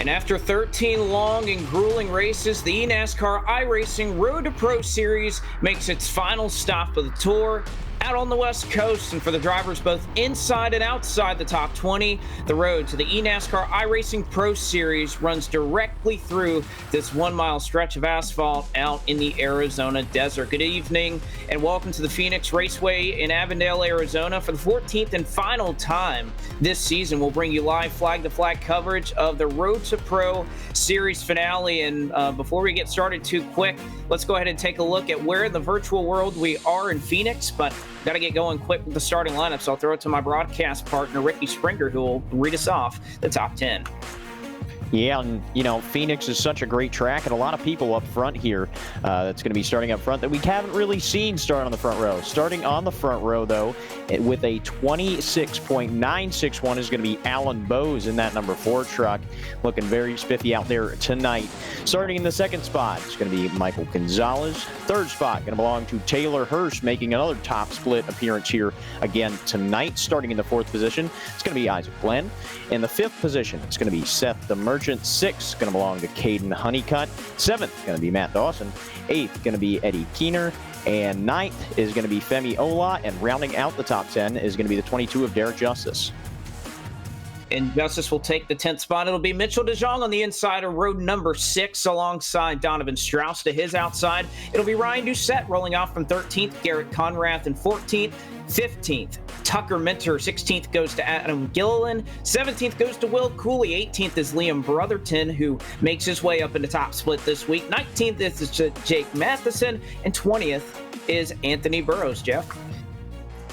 And after 13 long and grueling races, the eNASCAR iRacing Road to Pro Series makes its final stop of the tour out on the West Coast. And for the drivers both inside and outside the top 20, the road to the eNASCAR iRacing Pro Series runs directly through this 1 mile stretch of asphalt out in the Arizona desert. Good evening and welcome to the Phoenix Raceway in Avondale, Arizona. For the 14th and final time this season, we'll bring you live flag-to-flag coverage of the Road to Pro Series finale. And before we get started too quick, let's go ahead and take a look at where in the virtual world we are in Phoenix. But got to get going quick with the starting lineup, so I'll throw it to my broadcast partner, Ricky Springer, who will read us off the top 10. Yeah, and Phoenix is such a great track, and a lot of people up front here that's going to be starting up front that we haven't really seen start on the front row. Starting on the front row, though, with a 26.961 is going to be Alan Bowes in that number 4 truck, looking very spiffy out there tonight. Starting in the second spot, it's going to be Michael Gonzalez. Third spot going to belong to Taylor Hirsch, making another top split appearance here again tonight. Starting in the 4th position, it's going to be Isaac Glenn. In the 5th position, it's going to be Seth the Merchant. 6th going to belong to Caden Honeycutt. 7th going to be Matt Dawson. 8th going to be Eddie Keener. And 9th is going to be Femi Ola. And rounding out the top 10 is going to be the 22 of Derek Justice. And Justice will take the 10th spot. It'll be Mitchell DeJong on the inside of road number 6 alongside Donovan Strauss to his outside. It'll be Ryan Doucette rolling off from 13th, Garrett Conrath in 14th. 15th, Tucker Minter. 16th goes to Adam Gilliland. 17th goes to Will Cooley. 18th is Liam Brotherton, who makes his way up in the top split this week. 19th is Jake Matheson. And 20th is Anthony Burrows. Jeff?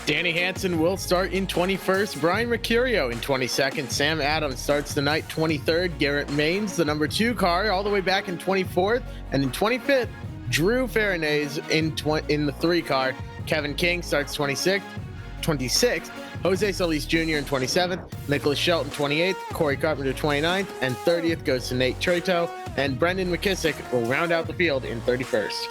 Danny Hansen will start in 21st. Brian Mercurio in 22nd. Sam Adams starts the night 23rd. Garrett Maines, the number 2 car, all the way back in 24th. And in 25th, Drew Fairnays in the 3 car. Kevin King starts 26th. Jose Solis Jr. in 27th. Nicholas Shelton 28th. Corey Carpenter 29th. And 30th goes to Nate Trito. And Brendan McKissick will round out the field in 31st.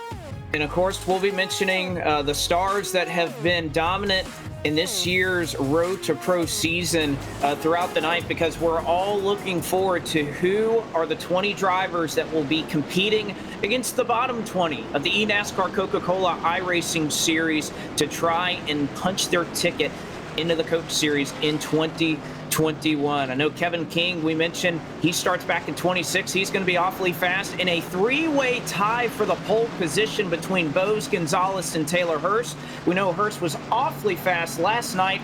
And of course, we'll be mentioning the stars that have been dominant in this year's Road to Pro season throughout the night, because we're all looking forward to who are the 20 drivers that will be competing against the bottom 20 of the eNASCAR Coca-Cola iRacing Series to try and punch their ticket into the Coke Series in 2021. I know Kevin King, we mentioned, he starts back in 26. He's going to be awfully fast in a 3-way tie for the pole position between Bowes, Gonzalez, and Taylor Hirsch. We know Hirsch was awfully fast last night.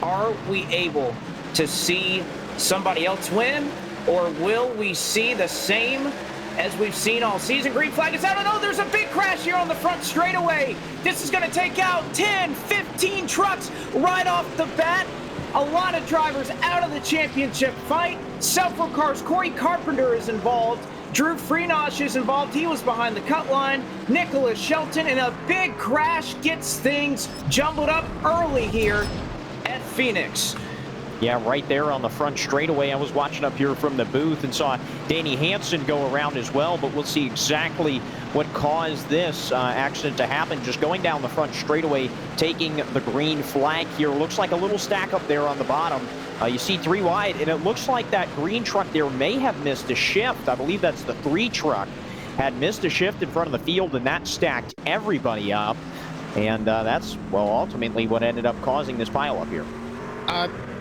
Are we able to see somebody else win, or will we see the same as we've seen all season? Green flag is out. Oh, there's a big crash here on the front straightaway. This is going to take out 10, 15 trucks right off the bat. A lot of drivers out of the championship fight. Several cars. Corey Carpenter is involved. Drew Freenash is involved. He was behind the cut line. Nicholas Shelton, and a big crash gets things jumbled up early here at Phoenix. Yeah, right there on the front straightaway. I was watching up here from the booth and saw Danny Hansen go around as well, but we'll see exactly what caused this accident to happen. Just going down the front straightaway, taking the green flag here. Looks like a little stack up there on the bottom. You see 3 wide, and it looks like that green truck there may have missed a shift. I believe that's the 3 truck. Had missed a shift in front of the field, and that stacked everybody up. And that's, well, ultimately what ended up causing this pileup here.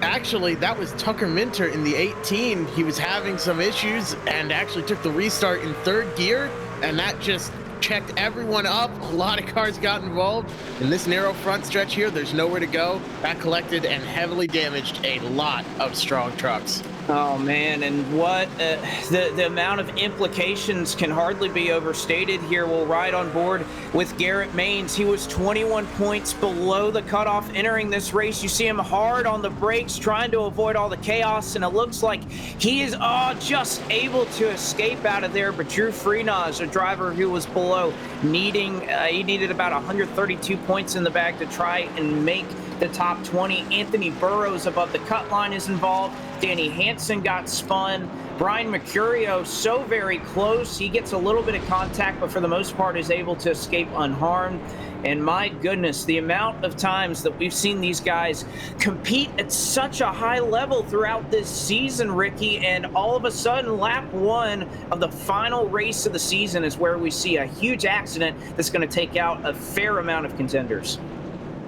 Actually, that was Tucker Minter in the 18. He was having some issues and actually took the restart in 3rd gear, and that just checked everyone up. A lot of cars got involved. In this narrow front stretch here, there's nowhere to go. That collected and heavily damaged a lot of strong trucks. Oh, man, and what the amount of implications can hardly be overstated here. We'll ride on board with Garrett Maines. He was 21 points below the cutoff entering this race. You see him hard on the brakes, trying to avoid all the chaos, and it looks like he is just able to escape out of there. But Drew Freenash, a driver who was below, he needed about 132 points in the bag to try and make the top 20. Anthony Burrows above the cut line is involved. Danny Hansen got spun. Brian Mercurio so very close. He gets a little bit of contact, but for the most part is able to escape unharmed. And my goodness, the amount of times that we've seen these guys compete at such a high level throughout this season, Ricky, and all of a sudden, lap one of the final race of the season is where we see a huge accident that's going to take out a fair amount of contenders.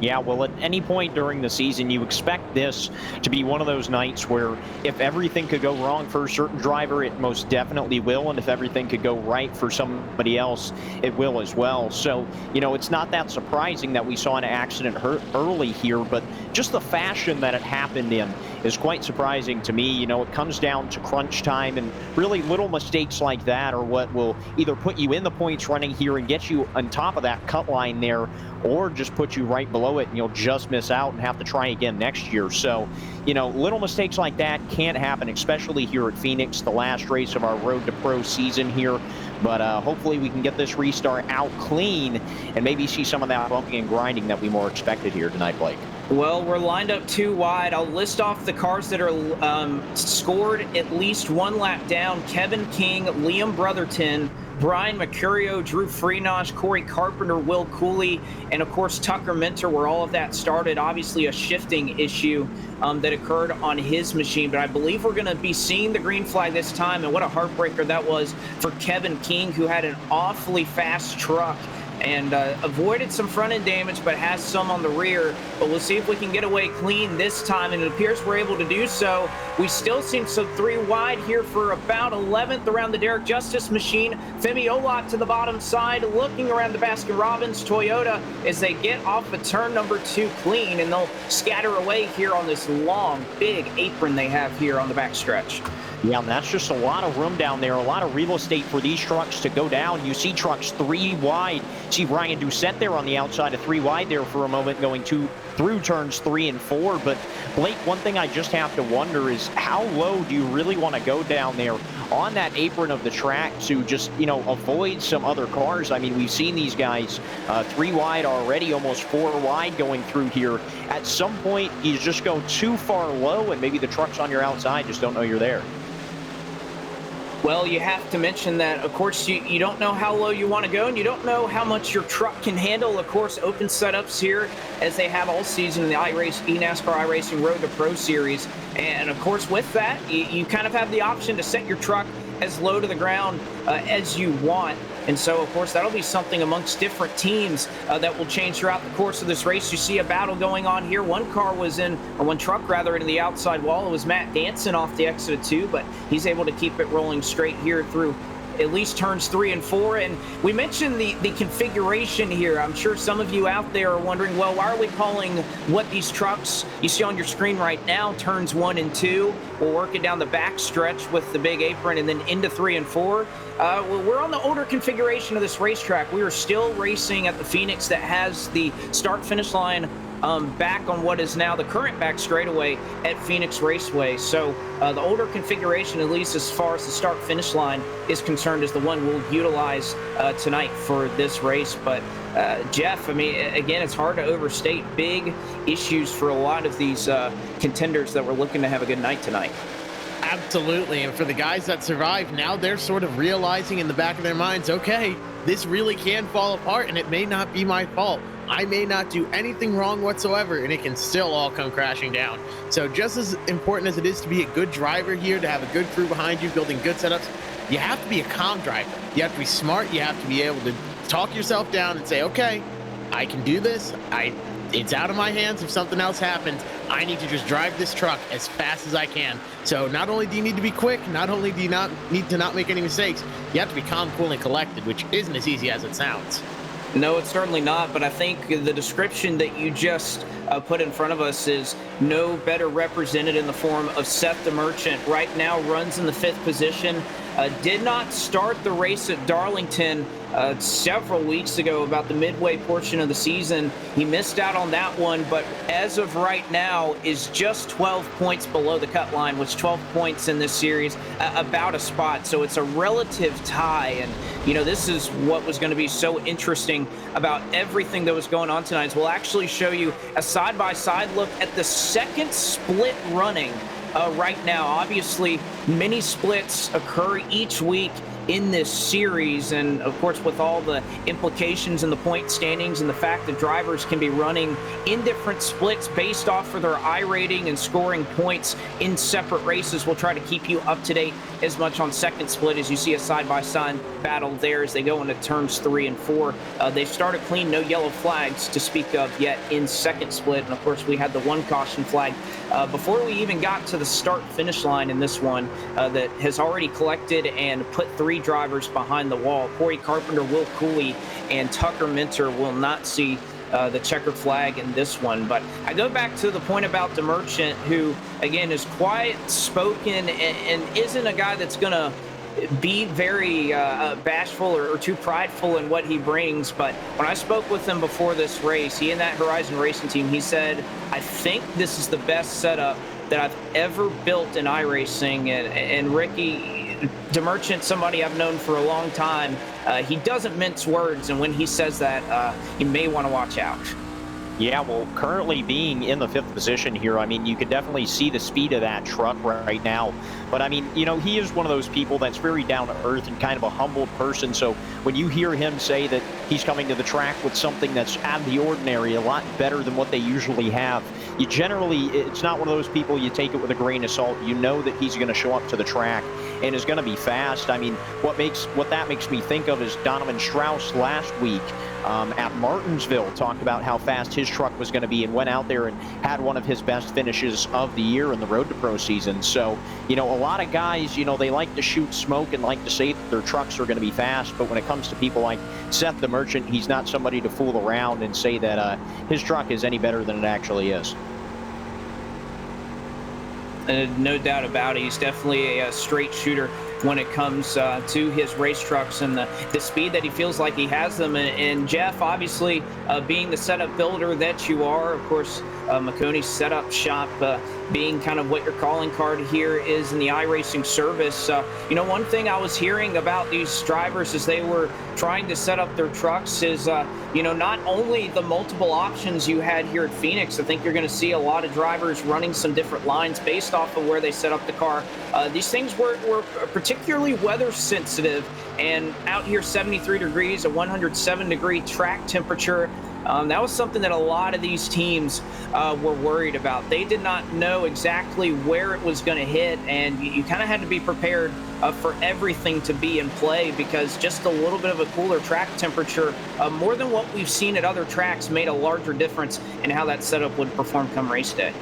Yeah, well, at any point during the season, you expect this to be one of those nights where if everything could go wrong for a certain driver, it most definitely will. And if everything could go right for somebody else, it will as well. So, it's not that surprising that we saw an accident early here, but just the fashion that it happened in is quite surprising to me. It comes down to crunch time, and really little mistakes like that are what will either put you in the points running here and get you on top of that cut line there, or just put you right below it and you'll just miss out and have to try again next year. So, little mistakes like that can't happen, especially here at Phoenix, the last race of our Road to Pro season here. But hopefully we can get this restart out clean and maybe see some of that bumping and grinding that we more expected here tonight, Blake. Well, we're lined up too wide. I'll list off the cars that are scored at least one lap down. Kevin King, Liam Brotherton, Brian Mercurio, Drew Freenage, Corey Carpenter, Will Cooley, and of course Tucker Minter, where all of that started. Obviously a shifting issue that occurred on his machine, but I believe we're going to be seeing the green flag this time, and what a heartbreaker that was for Kevin King, who had an awfully fast truck and avoided some front-end damage, but has some on the rear. But we'll see if we can get away clean this time, and it appears we're able to do so. We still seem so three wide here for about 11th around the Derek Justice machine. Femi Olot to the bottom side, looking around the Baskin-Robbins Toyota as they get off of turn number 2 clean, and they'll scatter away here on this long, big apron they have here on the backstretch. Yeah, and that's just a lot of room down there, a lot of real estate for these trucks to go down. You see trucks 3 wide. See Ryan Doucette there on the outside of 3 wide there for a moment, going through turns 3 and 4. But Blake, one thing I just have to wonder is how low do you really want to go down there on that apron of the track to just, avoid some other cars? I mean, we've seen these guys 3 wide already, almost 4 wide going through here. At some point, you just go too far low, and maybe the trucks on your outside just don't know you're there. Well, you have to mention that, of course, you don't know how low you want to go, and you don't know how much your truck can handle. Of course, open setups here, as they have all season in the eNASCAR iRacing Road to Pro Series. And, of course, with that, you kind of have the option to set your truck as low to the ground as you want. And so, of course, that'll be something amongst different teams that will change throughout the course of this race. You see a battle going on here. One truck rather, into the outside wall. It was Matt Danson off the exit of 2, but he's able to keep it rolling straight here through at least turns 3 and 4. And we mentioned the configuration here. I'm sure some of you out there are wondering, well, why are we calling what these trucks you see on your screen right now turns 1 and 2? We'll work it down the back stretch with the big apron and then into 3 and 4. Well, we're on the older configuration of this racetrack. We are still racing at the Phoenix that has the start-finish line back on what is now the current back straightaway at Phoenix Raceway. So the older configuration, at least as far as the start-finish line is concerned, is the one we'll utilize tonight for this race. But Jeff, I mean, again, it's hard to overstate big issues for a lot of these contenders that were looking to have a good night tonight. Absolutely. And for the guys that survive, now they're sort of realizing in the back of their minds, okay, this really can fall apart, and it may not be my fault. I may not do anything wrong whatsoever, and it can still all come crashing down. So just as important as it is to be a good driver here, to have a good crew behind you, building good setups, you have to be a calm driver. You have to be smart. You have to be able to talk yourself down and say, okay, I can do this. It's out of my hands. If something else happens, I need to just drive this truck as fast as I can. So not only do you need to be quick, not only do you not need to not make any mistakes, you have to be calm, cool, and collected, which isn't as easy as it sounds. No, it's certainly not, but I think the description that you just put in front of us is no better represented in the form of Seth the Merchant. Right now runs in the 5th position. Did not start the race at Darlington several weeks ago, about the midway portion of the season. He missed out on that one, but as of right now is just 12 points below the cut line, which 12 points in this series, about a spot. So it's a relative tie. And, this is what was going to be so interesting about everything that was going on tonight. We'll actually show you a side-by-side look at the second split running right now. Obviously, many splits occur each week in this series. And of course, with all the implications and the point standings and the fact that drivers can be running in different splits based off of their iRating and scoring points in separate races, we'll try to keep you up to date as much on second split as you see a side-by-side battle there as they go into turns 3 and 4. They started clean, no yellow flags to speak of yet in second split. And of course, we had the one caution flag before we even got to the start-finish line in this one that has already collected and put 3 drivers behind the wall. Corey Carpenter, Will Cooley, and Tucker Minter will not see the checkered flag in this one. But I go back to the point about DeMerchant, who, again, is quiet-spoken and isn't a guy that's going to be very bashful or too prideful in what he brings. But when I spoke with him before this race, he and that Horizon Racing team, he said, I think this is the best setup that I've ever built in iRacing. And Ricky, DeMerchant, somebody I've known for a long time, he doesn't mince words, and when he says that, you may want to watch out. Yeah, well, currently being in the 5th position here, I mean, you could definitely see the speed of that truck right now. But, I mean, you know, he is one of those people that's very down to earth and kind of a humbled person. So when you hear him say that he's coming to the track with something that's out of the ordinary, a lot better than what they usually have, you generally, it's not one of those people you take it with a grain of salt. You know that he's going to show up to the track and is going to be fast. I mean, what that makes me think of is Donovan Strauss last week at Martinsville talked about how fast his truck was going to be and went out there and had one of his best finishes of the year in the Road to Pro season. So, you know, a lot of guys, you know, they like to shoot smoke and like to say that their trucks are going to be fast. But when it comes to people like Seth DeMerchant, he's not somebody to fool around and say that his truck is any better than it actually is. No doubt about it. He's definitely a straight shooter when it comes to his race trucks and the speed that he feels like he has them. And Jeff, obviously, being the setup builder that you are, of course, McConey's setup shop being kind of what your calling card here is in the iRacing service. You know, one thing I was hearing about these drivers as they were trying to set up their trucks is, you know, not only the multiple options you had here at Phoenix. I think you're going to see a lot of drivers running some different lines based off of where they set up the car. These things were particularly weather sensitive, and out here 73 degrees, a 107-degree track temperature. That was something that a lot of these teams were worried about. They did not know exactly where it was going to hit, and you kind of had to be prepared for everything to be in play, because just a little bit of a cooler track temperature, more than what we've seen at other tracks, made a larger difference in how that setup would perform come race day.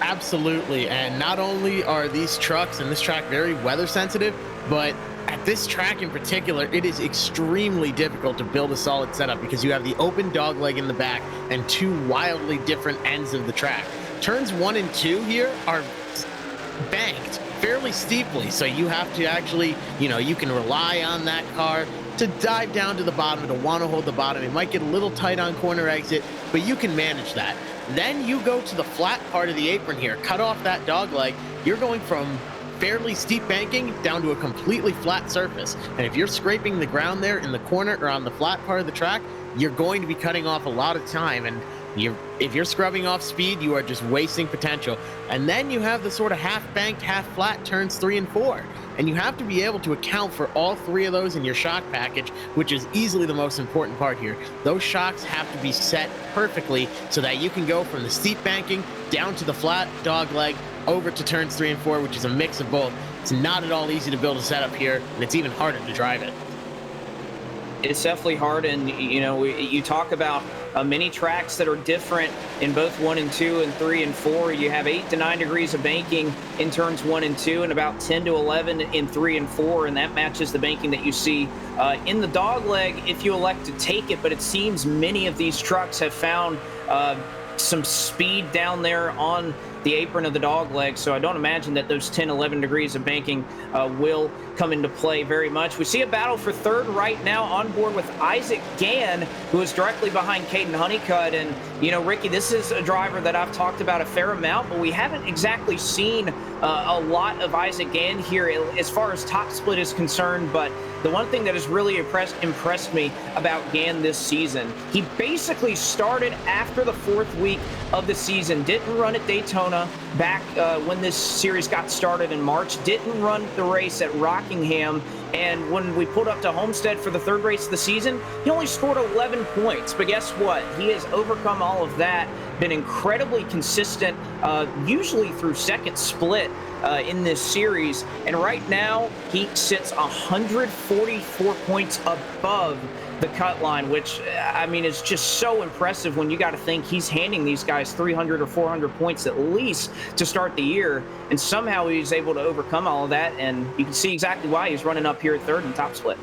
Absolutely. And not only are these trucks and this track very weather sensitive, but at this track in particular, it is extremely difficult to build a solid setup because you have the open dogleg in the back and 2 wildly different ends of the track. Turns 1 and 2 here are banked fairly steeply, so you have to actually, you know, you can rely on that car to dive down to the bottom, to want to hold the bottom. It might get a little tight on corner exit, but you can manage that. Then you go to the flat part of the apron here, cut off that dogleg. You're going from fairly steep banking down to a completely flat surface. And if you're scraping the ground there in the corner or on the flat part of the track, you're going to be cutting off a lot of time. And if you're scrubbing off speed, you are just wasting potential. And then you have the sort of half banked, half flat turns 3 and 4. And you have to be able to account for all 3 of those in your shock package, which is easily the most important part here. Those shocks have to be set perfectly so that you can go from the steep banking down to the flat dogleg over to turns 3 and 4, which is a mix of both. It's not at all easy to build a setup here, and it's even harder to drive it. It's definitely hard, and you know, you talk about many tracks that are different in both 1 and 2 and 3 and 4. You have 8 to 9 degrees of banking in turns 1 and 2, and about 10 to 11 in 3 and 4, and that matches the banking that you see in the dogleg if you elect to take it. But it seems many of these trucks have found some speed down there on the apron of the dogleg, so I don't imagine that those 10, 11 degrees of banking will come into play very much. We see a battle for third right now on board with Isaac Gann, who is directly behind Caden Honeycutt. And, you know, Ricky, this is a driver that I've talked about a fair amount, but we haven't exactly seen a lot of Isaac Gann here as far as top split is concerned. But the one thing that has really impressed me about Gann this season, he basically started after the 4th week of the season, didn't run at Daytona back when this series got started in March, didn't run the race at Rockingham, And when we pulled up to Homestead for the third race of the season, he only scored 11 points. But guess what? He has overcome all of that, been incredibly consistent, usually through second split in this series. And right now, he sits 144 points above the cut line, which, I mean, is just so impressive when you got to think he's handing these guys 300 or 400 points at least to start the year. And somehow he's able to overcome all of that. And you can see exactly why he's running up here at third in top split.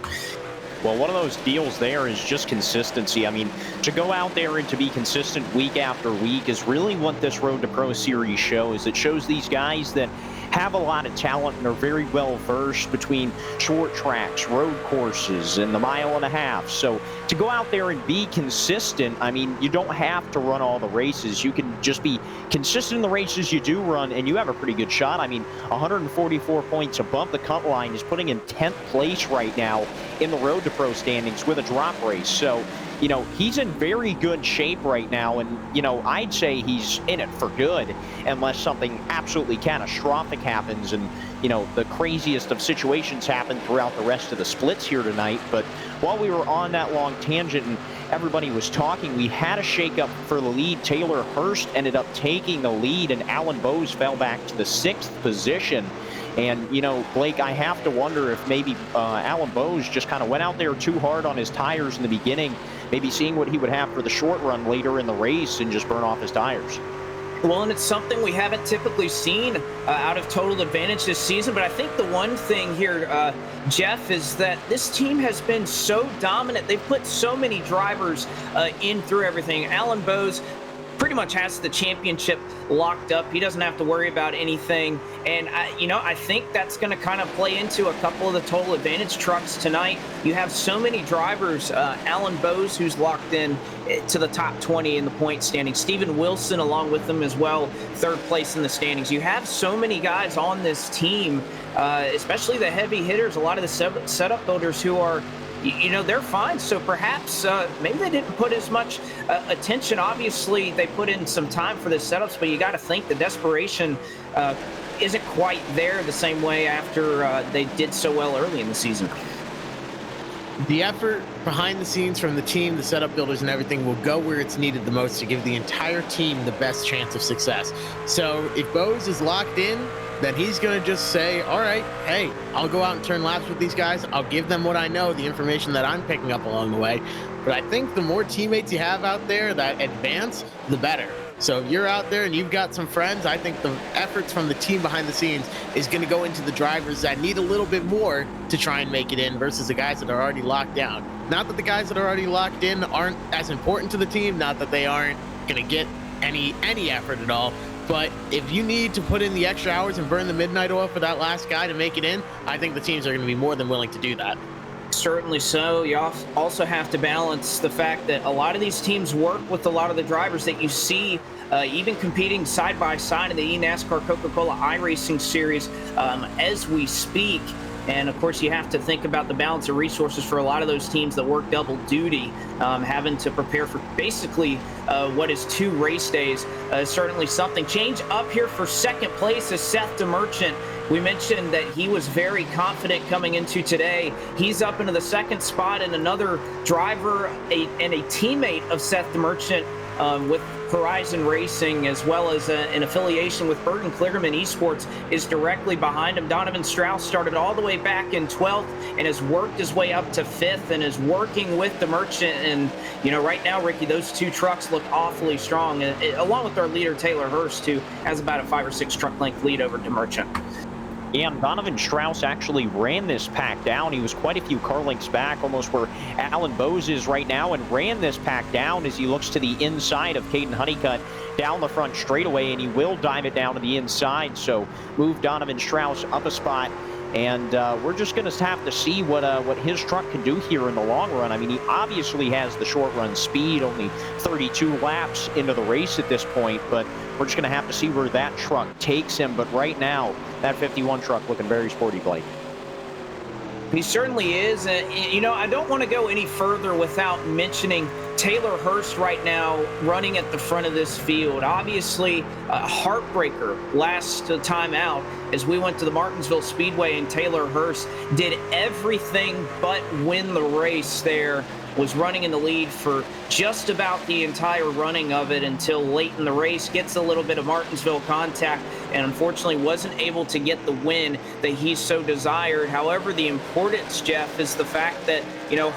Well, one of those deals there is just consistency. I mean, to go out there and to be consistent week after week is really what this Road to Pro Series shows. It shows these guys that have a lot of talent and are very well versed between short tracks, road courses, and the 1.5 miles. So to go out there and be consistent, I mean, you don't have to run all the races. You can just be consistent in the races you do run, and you have a pretty good shot. I mean, 144 points above the cut line is putting in 10th place right now in the Road to Pro standings with a drop race. So, you know, he's in very good shape right now, and, you know, I'd say he's in it for good unless something absolutely catastrophic happens and, you know, the craziest of situations happen throughout the rest of the splits here tonight. But while we were on that long tangent and everybody was talking, we had a shakeup for the lead. Taylor Hurst ended up taking the lead, and Alan Bowes fell back to the 6th position. And, you know, Blake, I have to wonder if maybe Alan Bowes just kind of went out there too hard on his tires in the beginning, maybe seeing what he would have for the short run later in the race and just burn off his tires. Well, and it's something we haven't typically seen out of Total Advantage this season. But I think the one thing here, Jeff, is that this team has been so dominant. They've put so many drivers in through everything. Alan Bowes pretty much has the championship locked up. He doesn't have to worry about anything. And, you know, I think that's going to kind of play into a couple of the Total Advantage trucks tonight. You have so many drivers. Alan Bowes, who's locked in to the top 20 in the point standings. Steven Wilson along with them as well, third place in the standings. You have so many guys on this team, especially the heavy hitters, a lot of the setup builders who are, you know, they're fine. So perhaps maybe they didn't put as much attention. Obviously, they put in some time for the setups, but you got to think the desperation isn't quite there the same way after they did so well early in the season. The effort behind the scenes from the team, the setup builders and everything will go where it's needed the most to give the entire team the best chance of success. So if Bowes is locked in, then he's going to just say, all right, hey, I'll go out and turn laps with these guys. I'll give them what I know, the information that I'm picking up along the way. But I think the more teammates you have out there that advance, the better. So if you're out there and you've got some friends, I think the efforts from the team behind the scenes is going to go into the drivers that need a little bit more to try and make it in versus the guys that are already locked down. Not that the guys that are already locked in aren't as important to the team, not that they aren't going to get any effort at all. But if you need to put in the extra hours and burn the midnight oil for that last guy to make it in, I think the teams are going to be more than willing to do that. Certainly so. You also have to balance the fact that a lot of these teams work with a lot of the drivers that you see even competing side by side in the eNASCAR Coca-Cola iRacing series as we speak. And of course, you have to think about the balance of resources for a lot of those teams that work double duty, having to prepare for basically what is 2 race days. Certainly something. Change up here for second place is Seth DeMerchant. We mentioned that he was very confident coming into today. He's up into the second spot, and another driver and a teammate of Seth DeMerchant with Horizon Racing, as well as an affiliation with Burton Kligerman Esports, is directly behind him. Donovan Strauss started all the way back in 12th and has worked his way up to 5th and is working with DeMerchant. And, you know, right now, Ricky, those 2 trucks look awfully strong, along with our leader, Taylor Hurst, who has about a 5 or 6 truck length lead over DeMerchant. Yeah, and Donovan Strauss actually ran this pack down. He was quite a few car lengths back, almost where Alan Bowes is right now, and ran this pack down as he looks to the inside of Caden Honeycutt down the front straightaway, and he will dive it down to the inside. So move Donovan Strauss up a spot. And we're just going to have to see what his truck can do here in the long run. I mean, he obviously has the short run speed, only 32 laps into the race at this point, but we're just going to have to see where that truck takes him. But right now, that 51 truck looking very sporty, Blake. He certainly is. You know, I don't want to go any further without mentioning Taylor Hurst right now running at the front of this field. Obviously, a heartbreaker last time out as we went to the Martinsville Speedway and Taylor Hurst did everything but win the race there. Was running in the lead for just about the entire running of it until late in the race, gets a little bit of Martinsville contact, and unfortunately wasn't able to get the win that he so desired. However, the importance, Jeff, is the fact that,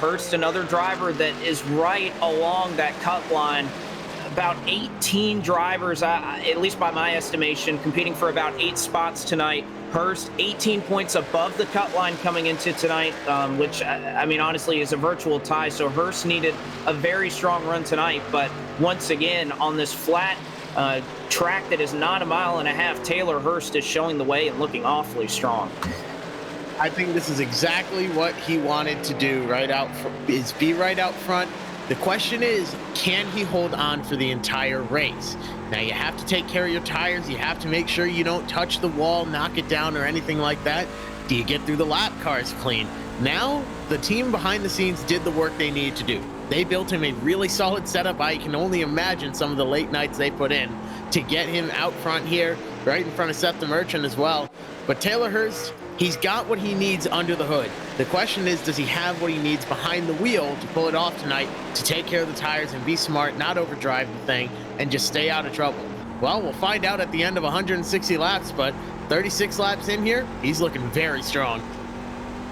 Hurst, another driver that is right along that cut line. About 18 drivers, at least by my estimation, competing for about 8 spots tonight. Hurst, 18 points above the cut line coming into tonight, which, honestly is a virtual tie. So Hurst needed a very strong run tonight. But once again, on this flat track that is not a mile and a half, Taylor Hurst is showing the way and looking awfully strong. I think this is exactly what he wanted to do, be right out front. The question is, can he hold on for the entire race? Now, you have to take care of your tires. You have to make sure you don't touch the wall, knock it down, or anything like that. Do you get through the lap cars clean? Now, the team behind the scenes did the work they needed to do. They built him a really solid setup. I can only imagine some of the late nights they put in to get him out front here, right in front of Seth the Merchant as well. But Taylor Hurst, he's got what he needs under the hood. The question is, does he have what he needs behind the wheel to pull it off tonight, to take care of the tires and be smart, not overdrive the thing, and just stay out of trouble? Well, we'll find out at the end of 160 laps, but 36 laps in here, he's looking very strong.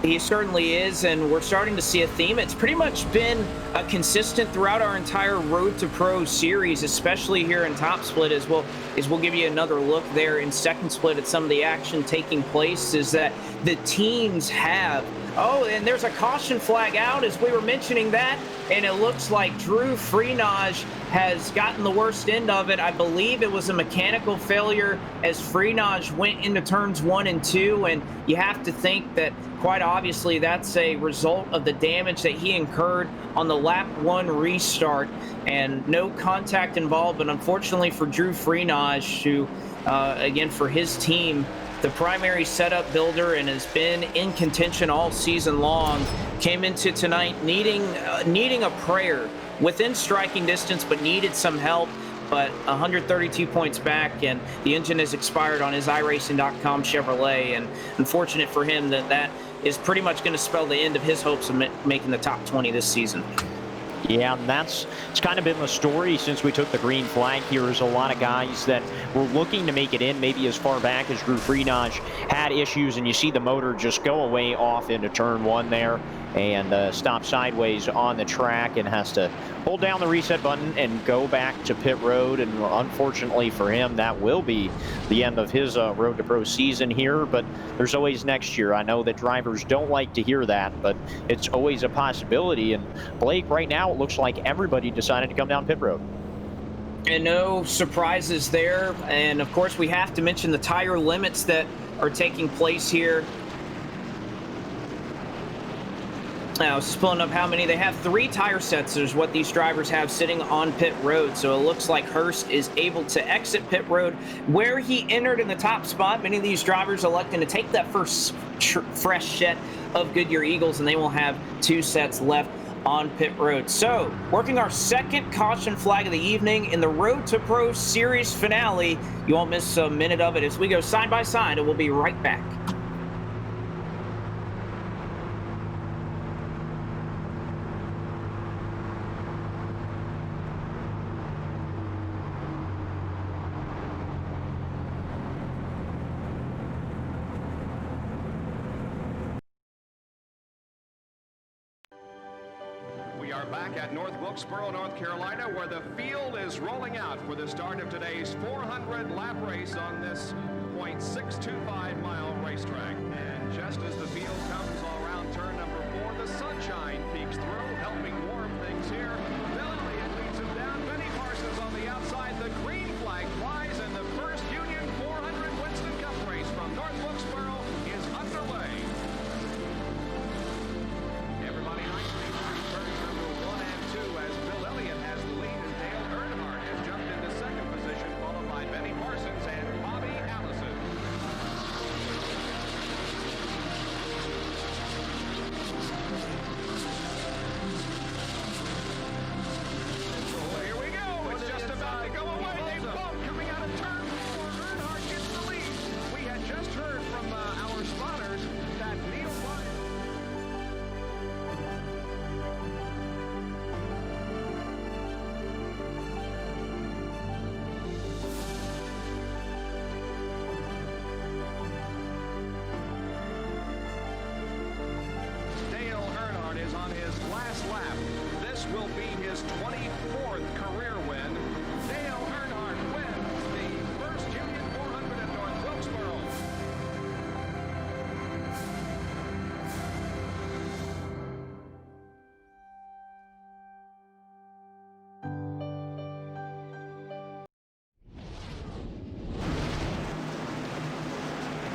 He certainly is, and we're starting to see a theme. It's pretty much been consistent throughout our entire Road to Pro series, especially here in Top Split, as we'll give you another look there in Second Split at some of the action taking place, is that the teams have... Oh, and there's a caution flag out as we were mentioning that, and it looks like Drew Freenage has gotten the worst end of it. I believe it was a mechanical failure as Freenage went into turns 1 and 2, and you have to think that quite obviously that's a result of the damage that he incurred on the lap 1 restart, and no contact involved. But unfortunately for Drew Freenage, who again, for his team, the primary setup builder and has been in contention all season long, came into tonight needing a prayer, within striking distance, but needed some help. But 132 points back, and the engine has expired on his iRacing.com Chevrolet, and unfortunate for him that is pretty much going to spell the end of his hopes of making the top 20 this season. Yeah, and it's kind of been the story since we took the green flag here. There's a lot of guys that were looking to make it in, maybe as far back as Drew Freenage had issues, and you see the motor just go away off into turn 1 there and stop sideways on the track and has to hold down the reset button and go back to pit road. And unfortunately for him, that will be the end of his Road to Pro season here, but there's always next year. I know that drivers don't like to hear that, but it's always a possibility. And Blake, right now it looks like everybody decided to come down pit road. And no surprises there. And of course, we have to mention the tire limits that are taking place here. Now, I was just pulling up how many. They have 3 tire sets is what these drivers have sitting on pit road. So it looks like Hurst is able to exit pit road where he entered in the top spot. Many of these drivers electing to take that first fresh set of Goodyear Eagles, and they will have 2 sets left on pit road. So, working our second caution flag of the evening in the Road to Pro series finale. You won't miss a minute of it as we go side by side, and we'll be right back. Back at North Wilkesboro, North Carolina, where the field is rolling out for the start of today's 400-lap race on this 0.625-mile racetrack. And just as the field comes all around turn number 4, the sunshine peeks through, helping warm things here. Bill Elliott leads him down. Benny Parsons on the outside. The green flag flies, and the first Union 400 Winston Cup race from North Wilkesboro is underway. Everybody nicely through turns number 1 and 2 as Bill Elliott has the lead, and Dale Earnhardt has jumped into second position, followed by Benny Parsons and Bobby Allison. will be his 24th career win. Dale Earnhardt wins the first Union 400 at North Wilkesboro.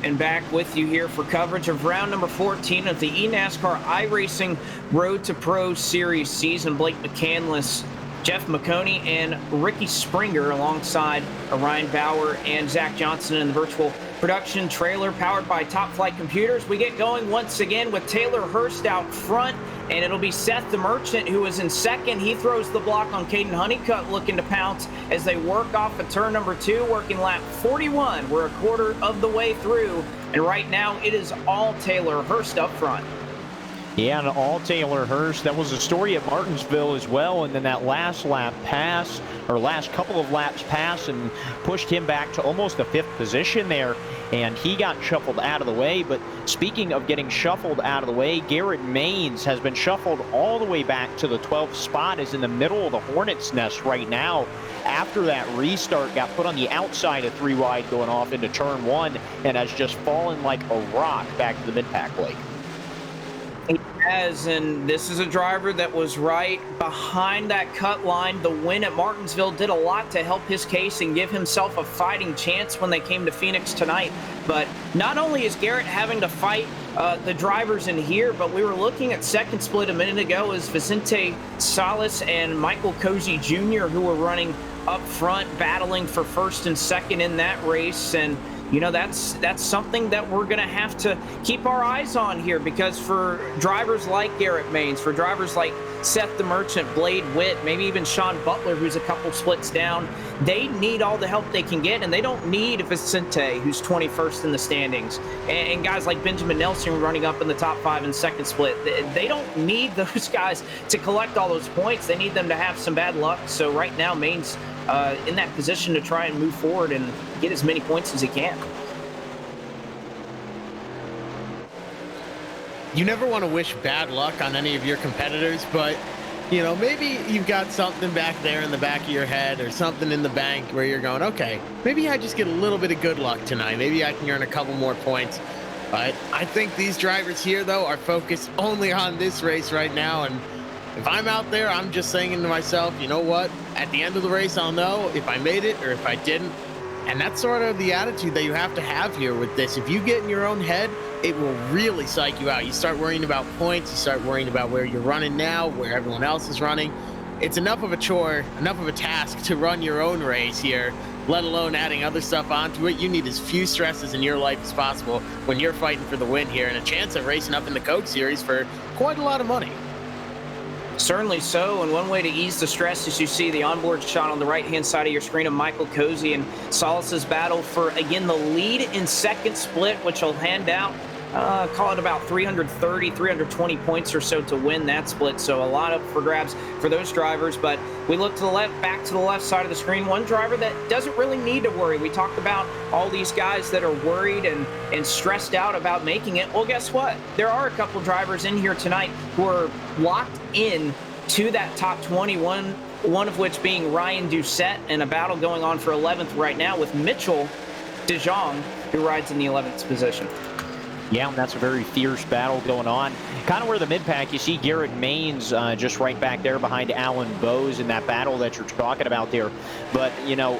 And back with you here for coverage of round number 14 of the eNASCAR iRacing Road to Pro Series season. Blake McCandless, Jeff McConey, and Ricky Springer alongside Ryan Bauer and Zach Johnson in the virtual production trailer powered by Top Flight Computers. We get going once again with Taylor Hurst out front, and it'll be Seth the Merchant who is in second. He throws the block on Caden Honeycutt, looking to pounce as they work off of turn number 2, working lap 41. We're a quarter of the way through, and right now it is all Taylor Hurst up front. Yeah, and all Taylor Hurst. That was a story at Martinsville as well. And then that last lap pass, or last couple of laps pass, and pushed him back to almost the 5th position there. And he got shuffled out of the way. But speaking of getting shuffled out of the way, Garrett Maines has been shuffled all the way back to the 12th spot, is in the middle of the Hornet's nest right now. After that restart, got put on the outside of 3 wide going off into turn 1, and has just fallen like a rock back to the mid-pack lake. He has, and this is a driver that was right behind that cut line. The win at Martinsville did a lot to help his case and give himself a fighting chance when they came to Phoenix tonight. But not only is Garrett having to fight the drivers in here, but we were looking at second split a minute ago as Vicente Salas and Michael Cozy Jr., who were running up front, battling for first and second in that race. And you know, that's something that we're going to have to keep our eyes on here, because for drivers like Garrett Maines, for drivers like Seth the Merchant, Blade Witt, maybe even Sean Butler, who's a couple splits down, they need all the help they can get, and they don't need Vicente, who's 21st in the standings, and guys like Benjamin Nelson running up in the top 5 in second split. They don't need those guys to collect all those points. They need them to have some bad luck. So right now, Maines in that position to try and move forward and get as many points as he can. You never want to wish bad luck on any of your competitors, but you know, maybe you've got something back there in the back of your head or something in the bank where you're going, okay, maybe I just get a little bit of good luck tonight. Maybe I can earn a couple more points. But I think these drivers here, though, are focused only on this race right now. And if I'm out there, I'm just saying to myself, you know what? At the end of the race, I'll know if I made it or if I didn't. And that's sort of the attitude that you have to have here with this. If you get in your own head, it will really psych you out. You start worrying about points. You start worrying about where you're running now, where everyone else is running. It's enough of a chore, enough of a task to run your own race here, let alone adding other stuff onto it. You need as few stresses in your life as possible when you're fighting for the win here and a chance of racing up in the Coke Series for quite a lot of money. Certainly so, and one way to ease the stress is you see the onboard shot on the right-hand side of your screen of Michael Cozy and Salas's battle for, again, the lead in second split, which will hand out, call it about 330, 320 points or so to win that split. So a lot up for grabs for those drivers. But we look to the left, back to the left side of the screen. One driver that doesn't really need to worry. We talked about all these guys that are worried and stressed out about making it. Well, guess what? There are a couple drivers in here tonight who are locked in to that top 21, one of which being Ryan Doucette, and a battle going on for 11th right now with Mitchell DeJong, who rides in the 11th position. Yeah, and that's a very fierce battle going on. Kind of where the mid-pack, you see Garrett Maines just right back there behind Alan Bowes in that battle that you're talking about there. But, you know,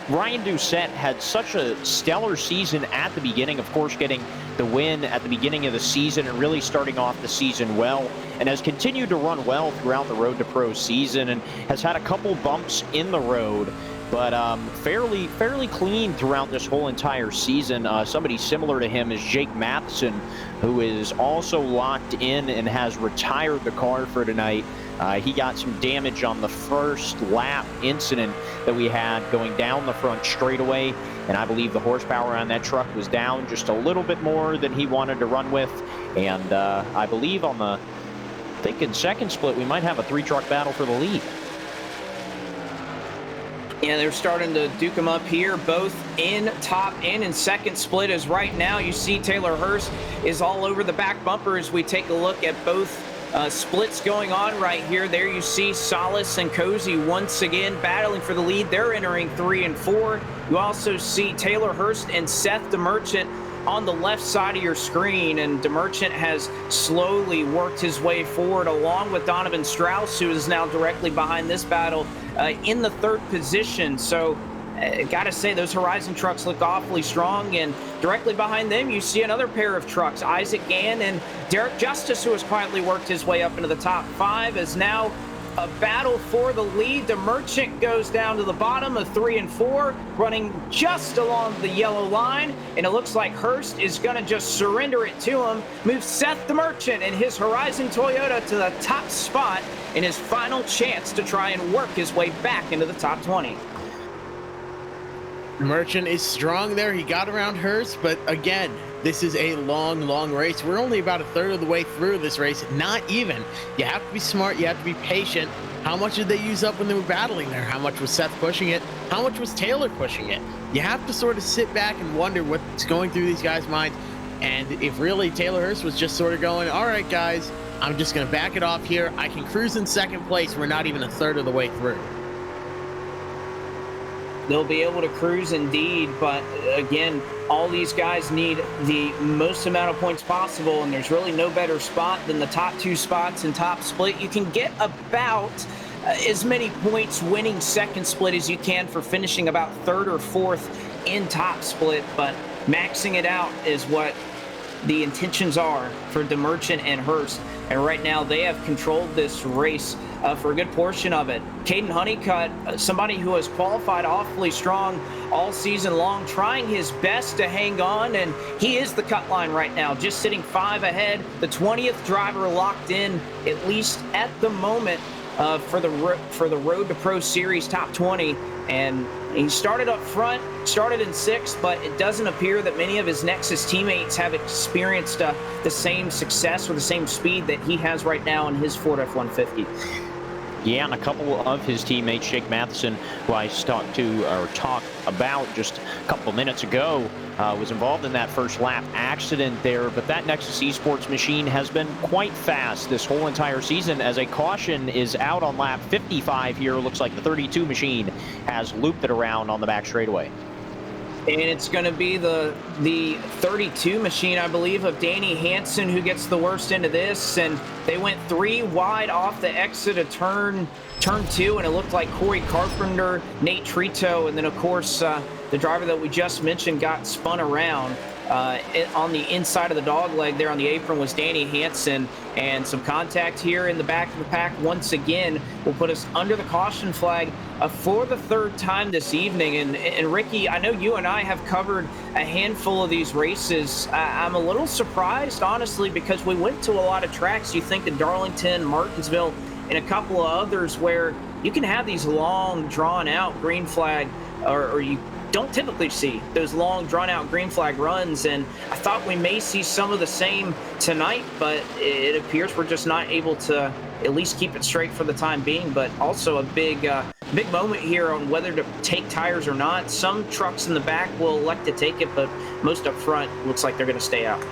Ryan Doucette had such a stellar season at the beginning, of course, getting the win at the beginning of the season and really starting off the season well, and has continued to run well throughout the Road to Pro season and has had a couple bumps in the road, but fairly clean throughout this whole entire season. Somebody similar to him is Jake Matheson, who is also locked in and has retired the car for tonight. He got some damage on the first lap incident that we had going down the front straightaway, and I believe the horsepower on that truck was down just a little bit more than he wanted to run with. And I believe on the, I think in second split, we might have a 3-truck battle for the lead. Yeah, they're starting to duke them up here, both in top and in second split, as right now you see Taylor Hurst is all over the back bumper as we take a look at both splits going on right here. There you see Solace and Cozy once again battling for the lead. They're entering 3 and 4. You also see Taylor Hurst and Seth DeMerchant on the left side of your screen, and DeMerchant has slowly worked his way forward along with Donovan Strauss, who is now directly behind this battle in the 3rd position. So gotta say, those Horizon trucks look awfully strong, and directly behind them you see another pair of trucks, Isaac Gann and Derek Justice, who has quietly worked his way up into the top 5, is now a battle for the lead. DeMerchant goes down to the bottom of 3 and 4, running just along the yellow line, and it looks like Hurst is going to just surrender it to him. Moves Seth DeMerchant in his Horizon Toyota to the top spot in his final chance to try and work his way back into the top 20. Merchant is strong there. He got around Hurst, but again, this is a long race. We're only about a third of the way through this race, not even. You have to be smart. You have to be patient. How much did they use up when they were battling there? How much was Seth pushing it? How much was Taylor pushing it? You have to sort of sit back and wonder what's going through these guys' minds. And if really Taylor Hurst was just sort of going, all right, guys, I'm just going to back it off here. I can cruise in 2nd place. We're not even a third of the way through. They'll be able to cruise indeed, but again, all these guys need the most amount of points possible, and there's really no better spot than the top 2 spots in top split. You can get about as many points winning 2nd split as you can for finishing about 3rd or 4th in top split, but maxing it out is what the intentions are for DeMerchant and Hurst, and right now they have controlled this race for a good portion of it. Caden Honeycutt, somebody who has qualified awfully strong all season long, trying his best to hang on, and he is the cut line right now, just sitting 5 ahead. The 20th driver locked in, at least at the moment, for the Road to Pro Series Top 20, and he started up front, started in 6th, but it doesn't appear that many of his Nexus teammates have experienced the same success or the same speed that he has right now in his Ford F-150. Yeah, and a couple of his teammates, Jake Matheson, who I talked about just a couple of minutes ago, was involved in that first lap accident there. But that Nexus Esports machine has been quite fast this whole entire season, as a caution is out on lap 55 here. Looks like the 32 machine has looped it around on the back straightaway. And it's going to be the 32 machine, I believe, of Danny Hansen who gets the worst into this. And they went 3 wide off the exit of turn 2, and it looked like Corey Carpenter, Nate Trito, and then, of course, the driver that we just mentioned got spun around. On the inside of the dog leg there on the apron was Danny Hansen, and some contact here in the back of the pack once again will put us under the caution flag for the 3rd time this evening. And Ricky, I know you and I have covered a handful of these races. I'm a little surprised, honestly, because we went to a lot of tracks. You think of Darlington, Martinsville, and a couple of others where you can have these long, drawn-out green flag, or you don't typically see those long drawn-out green flag runs, and I thought we may see some of the same tonight, but it appears we're just not able to at least keep it straight for the time being. But also a big moment here on whether to take tires or not. Some trucks in the back will elect to take it, but most up front looks like they're going to stay out.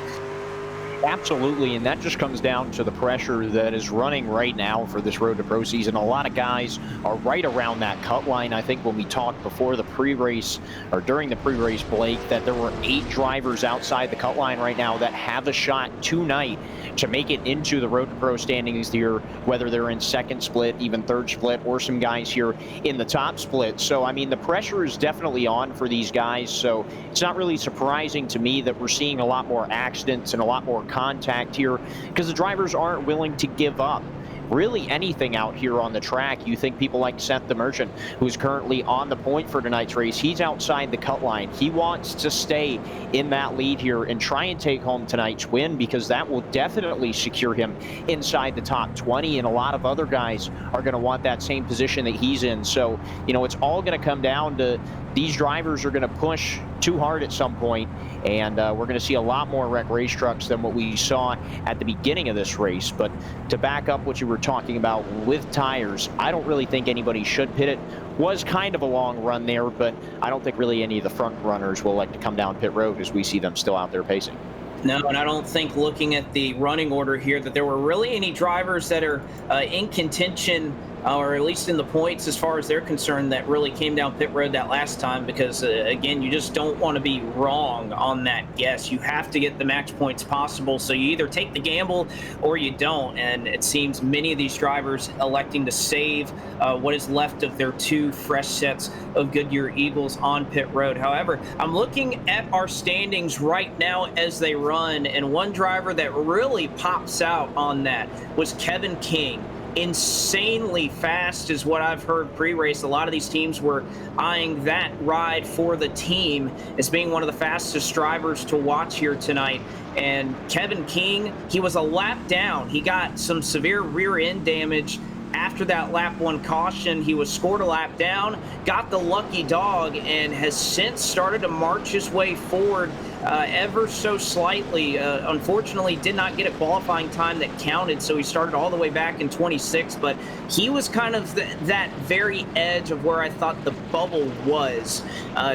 Absolutely, and that just comes down to the pressure that is running right now for this Road to Pro season. A lot of guys are right around that cut line. I think when we talked before the pre-race, or during the pre-race, Blake, that there were 8 drivers outside the cut line right now that have a shot tonight to make it into the Road to Pro standings here, whether they're in 2nd split, even 3rd split, or some guys here in the top split. So, I mean, the pressure is definitely on for these guys, so it's not really surprising to me that we're seeing a lot more accidents and a lot more contact here, because the drivers aren't willing to give up really anything out here on the track. You think people like Seth DeMerchant, who's currently on the point for tonight's race, he's outside the cut line. He wants to stay in that lead here and try and take home tonight's win, because that will definitely secure him inside the top 20, and a lot of other guys are going to want that same position that he's in. So, you know, it's all going to come down to these drivers are going to push too hard at some point, and we're going to see a lot more wreck race trucks than what we saw at the beginning of this race. But to back up what you were talking about with tires, I don't really think anybody should pit it. Was kind of a long run there, but I don't think really any of the front runners will like to come down pit road, as we see them still out there pacing. No, and I don't think looking at the running order here that there were really any drivers that are in contention or at least in the points as far as they're concerned that really came down pit road that last time because, again, you just don't want to be wrong on that guess. You have to get the max points possible, so you either take the gamble or you don't, and it seems many of these drivers electing to save what is left of their 2 fresh sets of Goodyear Eagles on pit road. However, I'm looking at our standings right now as they run, and one driver that really pops out on that was Kevin King. Insanely fast is what I've heard pre-race. A lot of these teams were eyeing that ride for the team as being one of the fastest drivers to watch here tonight. And Kevin King, he was a lap down. He got some severe rear end damage after that lap 1 caution. He was scored a lap down, got the lucky dog, and has since started to march his way forward ever so slightly. Unfortunately, did not get a qualifying time that counted, so he started all the way back in 26, but he was kind of that very edge of where I thought the bubble was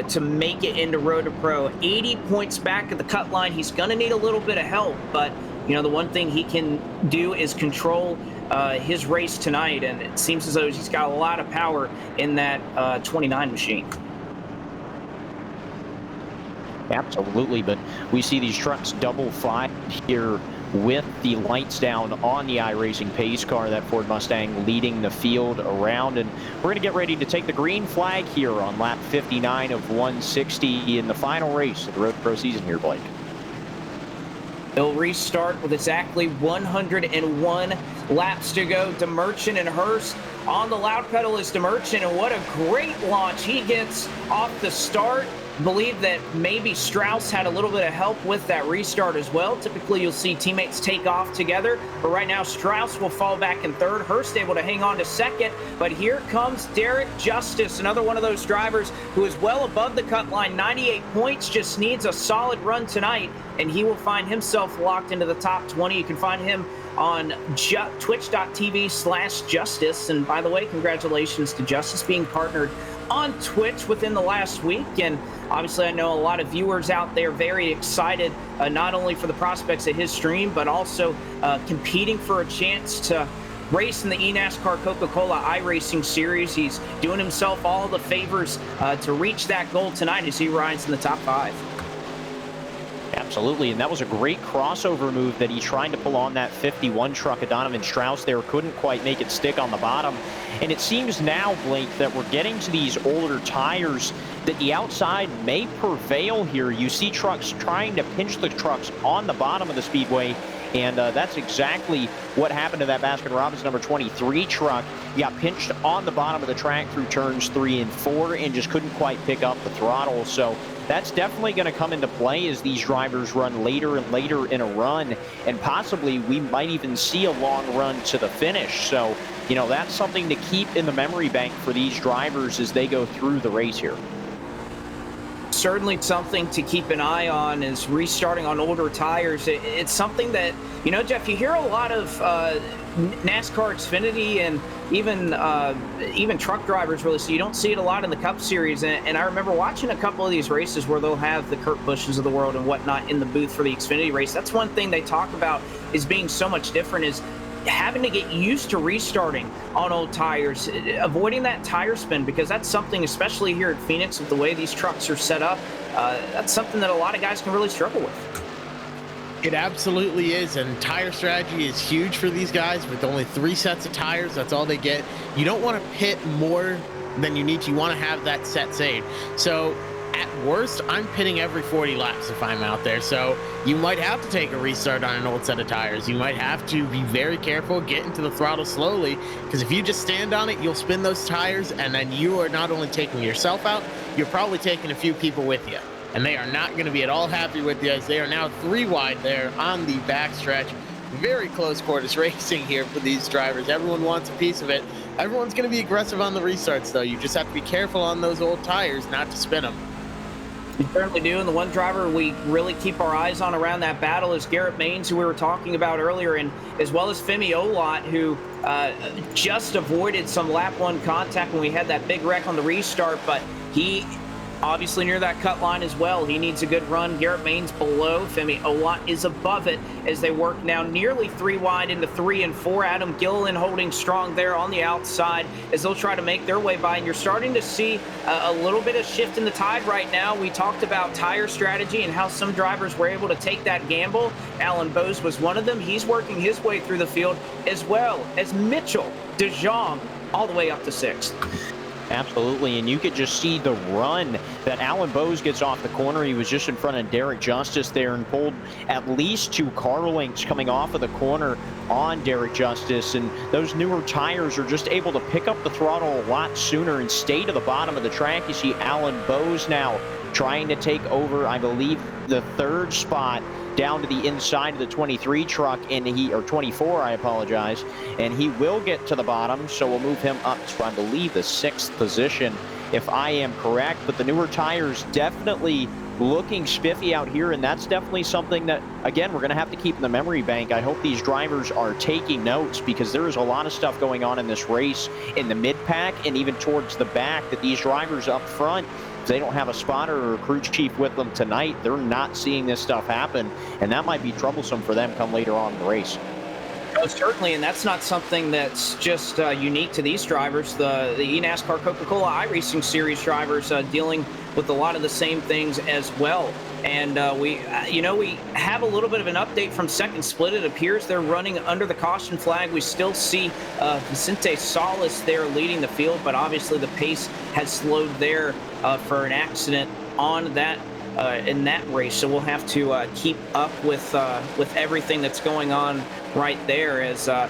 to make it into Road to Pro. 80 points back at the cut line. He's going to need a little bit of help, but you know, the one thing he can do is control his race tonight, and it seems as though he's got a lot of power in that 29 machine. Absolutely, but we see these trucks double fly here with the lights down on the iRacing pace car, that Ford Mustang leading the field around. And we're going to get ready to take the green flag here on lap 59 of 160 in the final race of the Road to Pro season here, Blake. They'll restart with exactly 101 laps to go. DeMerchant and Hurst on the loud pedal is DeMerchant, and what a great launch he gets off the start. Believe that maybe Strauss had a little bit of help with that restart as well. Typically, you'll see teammates take off together, but right now Strauss will fall back in third. Hurst able to hang on to second, but here comes Derek Justice, another one of those drivers who is well above the cut line. 98 points, just needs a solid run tonight, and he will find himself locked into the top 20. You can find him on twitch.tv/Justice. And by the way, congratulations to Justice being partnered on Twitch within the last week. And obviously, I know a lot of viewers out there very excited, not only for the prospects of his stream, but also competing for a chance to race in the eNASCAR Coca-Cola iRacing Series. He's doing himself all the favors to reach that goal tonight as he rides in the top 5. Absolutely, and that was a great crossover move that he tried to pull on that 51 truck of Donovan Strauss there. Couldn't quite make it stick on the bottom. And it seems now, Blake, that we're getting to these older tires that the outside may prevail here. You see trucks trying to pinch the trucks on the bottom of the speedway, and that's exactly what happened to that Baskin-Robbins number 23 truck. He got pinched on the bottom of the track through turns 3 and 4 and just couldn't quite pick up the throttle. So that's definitely going to come into play as these drivers run later and later in a run, and possibly we might even see a long run to the finish. So, you know, that's something to keep in the memory bank for these drivers as they go through the race here. Certainly something to keep an eye on is restarting on older tires. It's something that, you know, Jeff, you hear a lot of NASCAR Xfinity and even truck drivers really, so you don't see it a lot in the Cup Series. And I remember watching a couple of these races where they'll have the Kurt Busches of the world and whatnot in the booth for the Xfinity race. That's one thing they talk about is being so much different is having to get used to restarting on old tires, avoiding that tire spin, because that's something, especially here at Phoenix with the way these trucks are set up, that's something that a lot of guys can really struggle with. It absolutely is, and tire strategy is huge for these guys. With only 3 sets of tires, that's all they get. You don't want to pit more than you need to. You want to have that set saved. So at worst, I'm pitting every 40 laps if I'm out there. So you might have to take a restart on an old set of tires. You might have to be very careful, get into the throttle slowly, because if you just stand on it, you'll spin those tires, and then you are not only taking yourself out, you're probably taking a few people with you. And they are not going to be at all happy with you, as they are now 3 wide there on the backstretch. Very close quarters racing here for these drivers. Everyone wants a piece of it. Everyone's going to be aggressive on the restarts, though. You just have to be careful on those old tires not to spin them. We certainly do, and the one driver we really keep our eyes on around that battle is Garrett Maines, who we were talking about earlier, and as well as Femi Olot, who just avoided some lap 1 contact when we had that big wreck on the restart, but he obviously near that cut line as well. He needs a good run. Garrett Maines below. Femi Ola is above it as they work now nearly 3 wide into 3 and 4. Adam Gilliland holding strong there on the outside as they'll try to make their way by. And you're starting to see a little bit of shift in the tide right now. We talked about tire strategy and how some drivers were able to take that gamble. Alan Bose was one of them. He's working his way through the field, as well as Mitchell DeJong all the way up to 6th. Absolutely, and you could just see the run that Alan Bose gets off the corner. He was just in front of Derek Justice there and pulled at least 2 car lengths coming off of the corner on Derek Justice, and those newer tires are just able to pick up the throttle a lot sooner and stay to the bottom of the track. You see Alan Bose now trying to take over, I believe, the 3rd spot down to the inside of the 23 truck, and or 24, I apologize, and he will get to the bottom, so we'll move him up to, I believe, the 6th position, if I am correct. But the newer tires definitely looking spiffy out here, and that's definitely something that, again, we're going to have to keep in the memory bank. I hope these drivers are taking notes, because there is a lot of stuff going on in this race in the mid-pack and even towards the back that these drivers up front, if they don't have a spotter or a crew chief with them tonight, they're not seeing this stuff happen, and that might be troublesome for them come later on in the race. Oh, certainly, and that's not something that's just unique to these drivers. The eNASCAR Coca-Cola iRacing Series drivers dealing with a lot of the same things as well. And we have a little bit of an update from second split. It appears they're running under the caution flag. We still see Vicente Salas there leading the field, but obviously the pace has slowed there for an accident on that in that race. So we'll have to keep up with everything that's going on right there, as I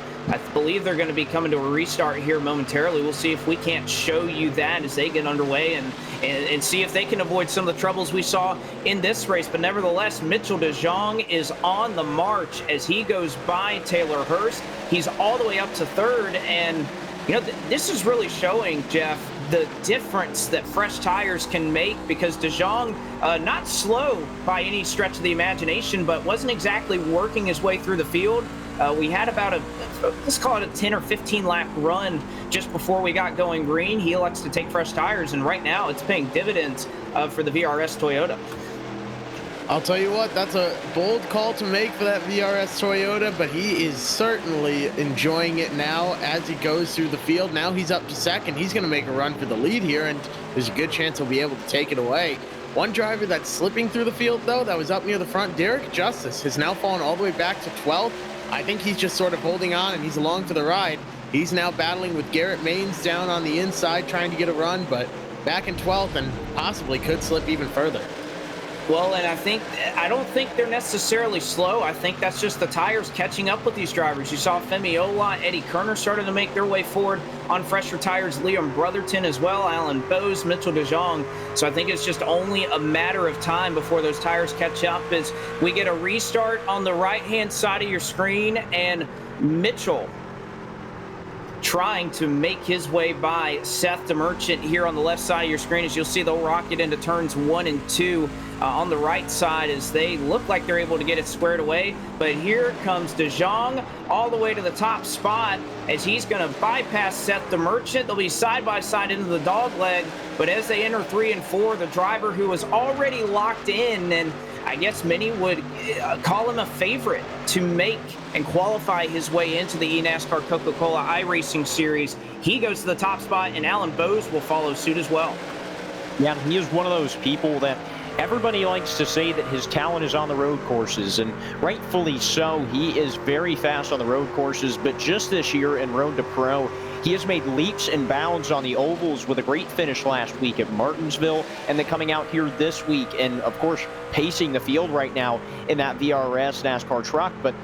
believe they're going to be coming to a restart here momentarily. We'll see if we can't show you that as they get underway and see if they can avoid some of the troubles we saw in this race. But nevertheless, Mitchell DeJong is on the march as he goes by Taylor Hurst. He's all the way up to 3rd, and this is really showing, Jeff, the difference that fresh tires can make, because DeJong, not slow by any stretch of the imagination, but wasn't exactly working his way through the field. We had about let's call it a 10 or 15 lap run just before we got going green. He elects to take fresh tires, and right now it's paying dividends for the VRS Toyota. I'll tell you what, that's a bold call to make for that VRS Toyota, but he is certainly enjoying it now as he goes through the field. Now he's up to 2nd. He's going to make a run for the lead here, and there's a good chance he'll be able to take it away. One driver that's slipping through the field, though, that was up near the front, Derek Justice, has now fallen all the way back to 12th. I think he's just sort of holding on, and he's along for the ride. He's now battling with Garrett Maines down on the inside, trying to get a run, but back in 12th and possibly could slip even further. Well, and I don't think they're necessarily slow. I think that's just the tires catching up with these drivers. You saw Femi Ola, Eddie Kerner started to make their way forward on fresher tires, Liam Brotherton as well, Alan Bose, Mitchell DeJong. So I think it's just only a matter of time before those tires catch up as we get a restart on the right-hand side of your screen, and Mitchell trying to make his way by Seth DeMerchant here on the left side of your screen. As you'll see, they'll rocket into turns 1 and 2 on the right side as they look like they're able to get it squared away. But here comes DeJong all the way to the top spot as he's going to bypass Seth DeMerchant. They'll be side by side into the dog leg, but as they enter 3 and 4, the driver who was already locked in, and I guess many would call him a favorite to make and qualify his way into the eNASCAR Coca-Cola iRacing Series, he goes to the top spot, and Alan Bose will follow suit as well. Yeah, he is one of those people that everybody likes to say that his talent is on the road courses, and rightfully so. He is very fast on the road courses, but just this year in Road to Pro, he has made leaps and bounds on the ovals with a great finish last week at Martinsville, and then coming out here this week, and of course pacing the field right now in that VRS NASCAR truck. But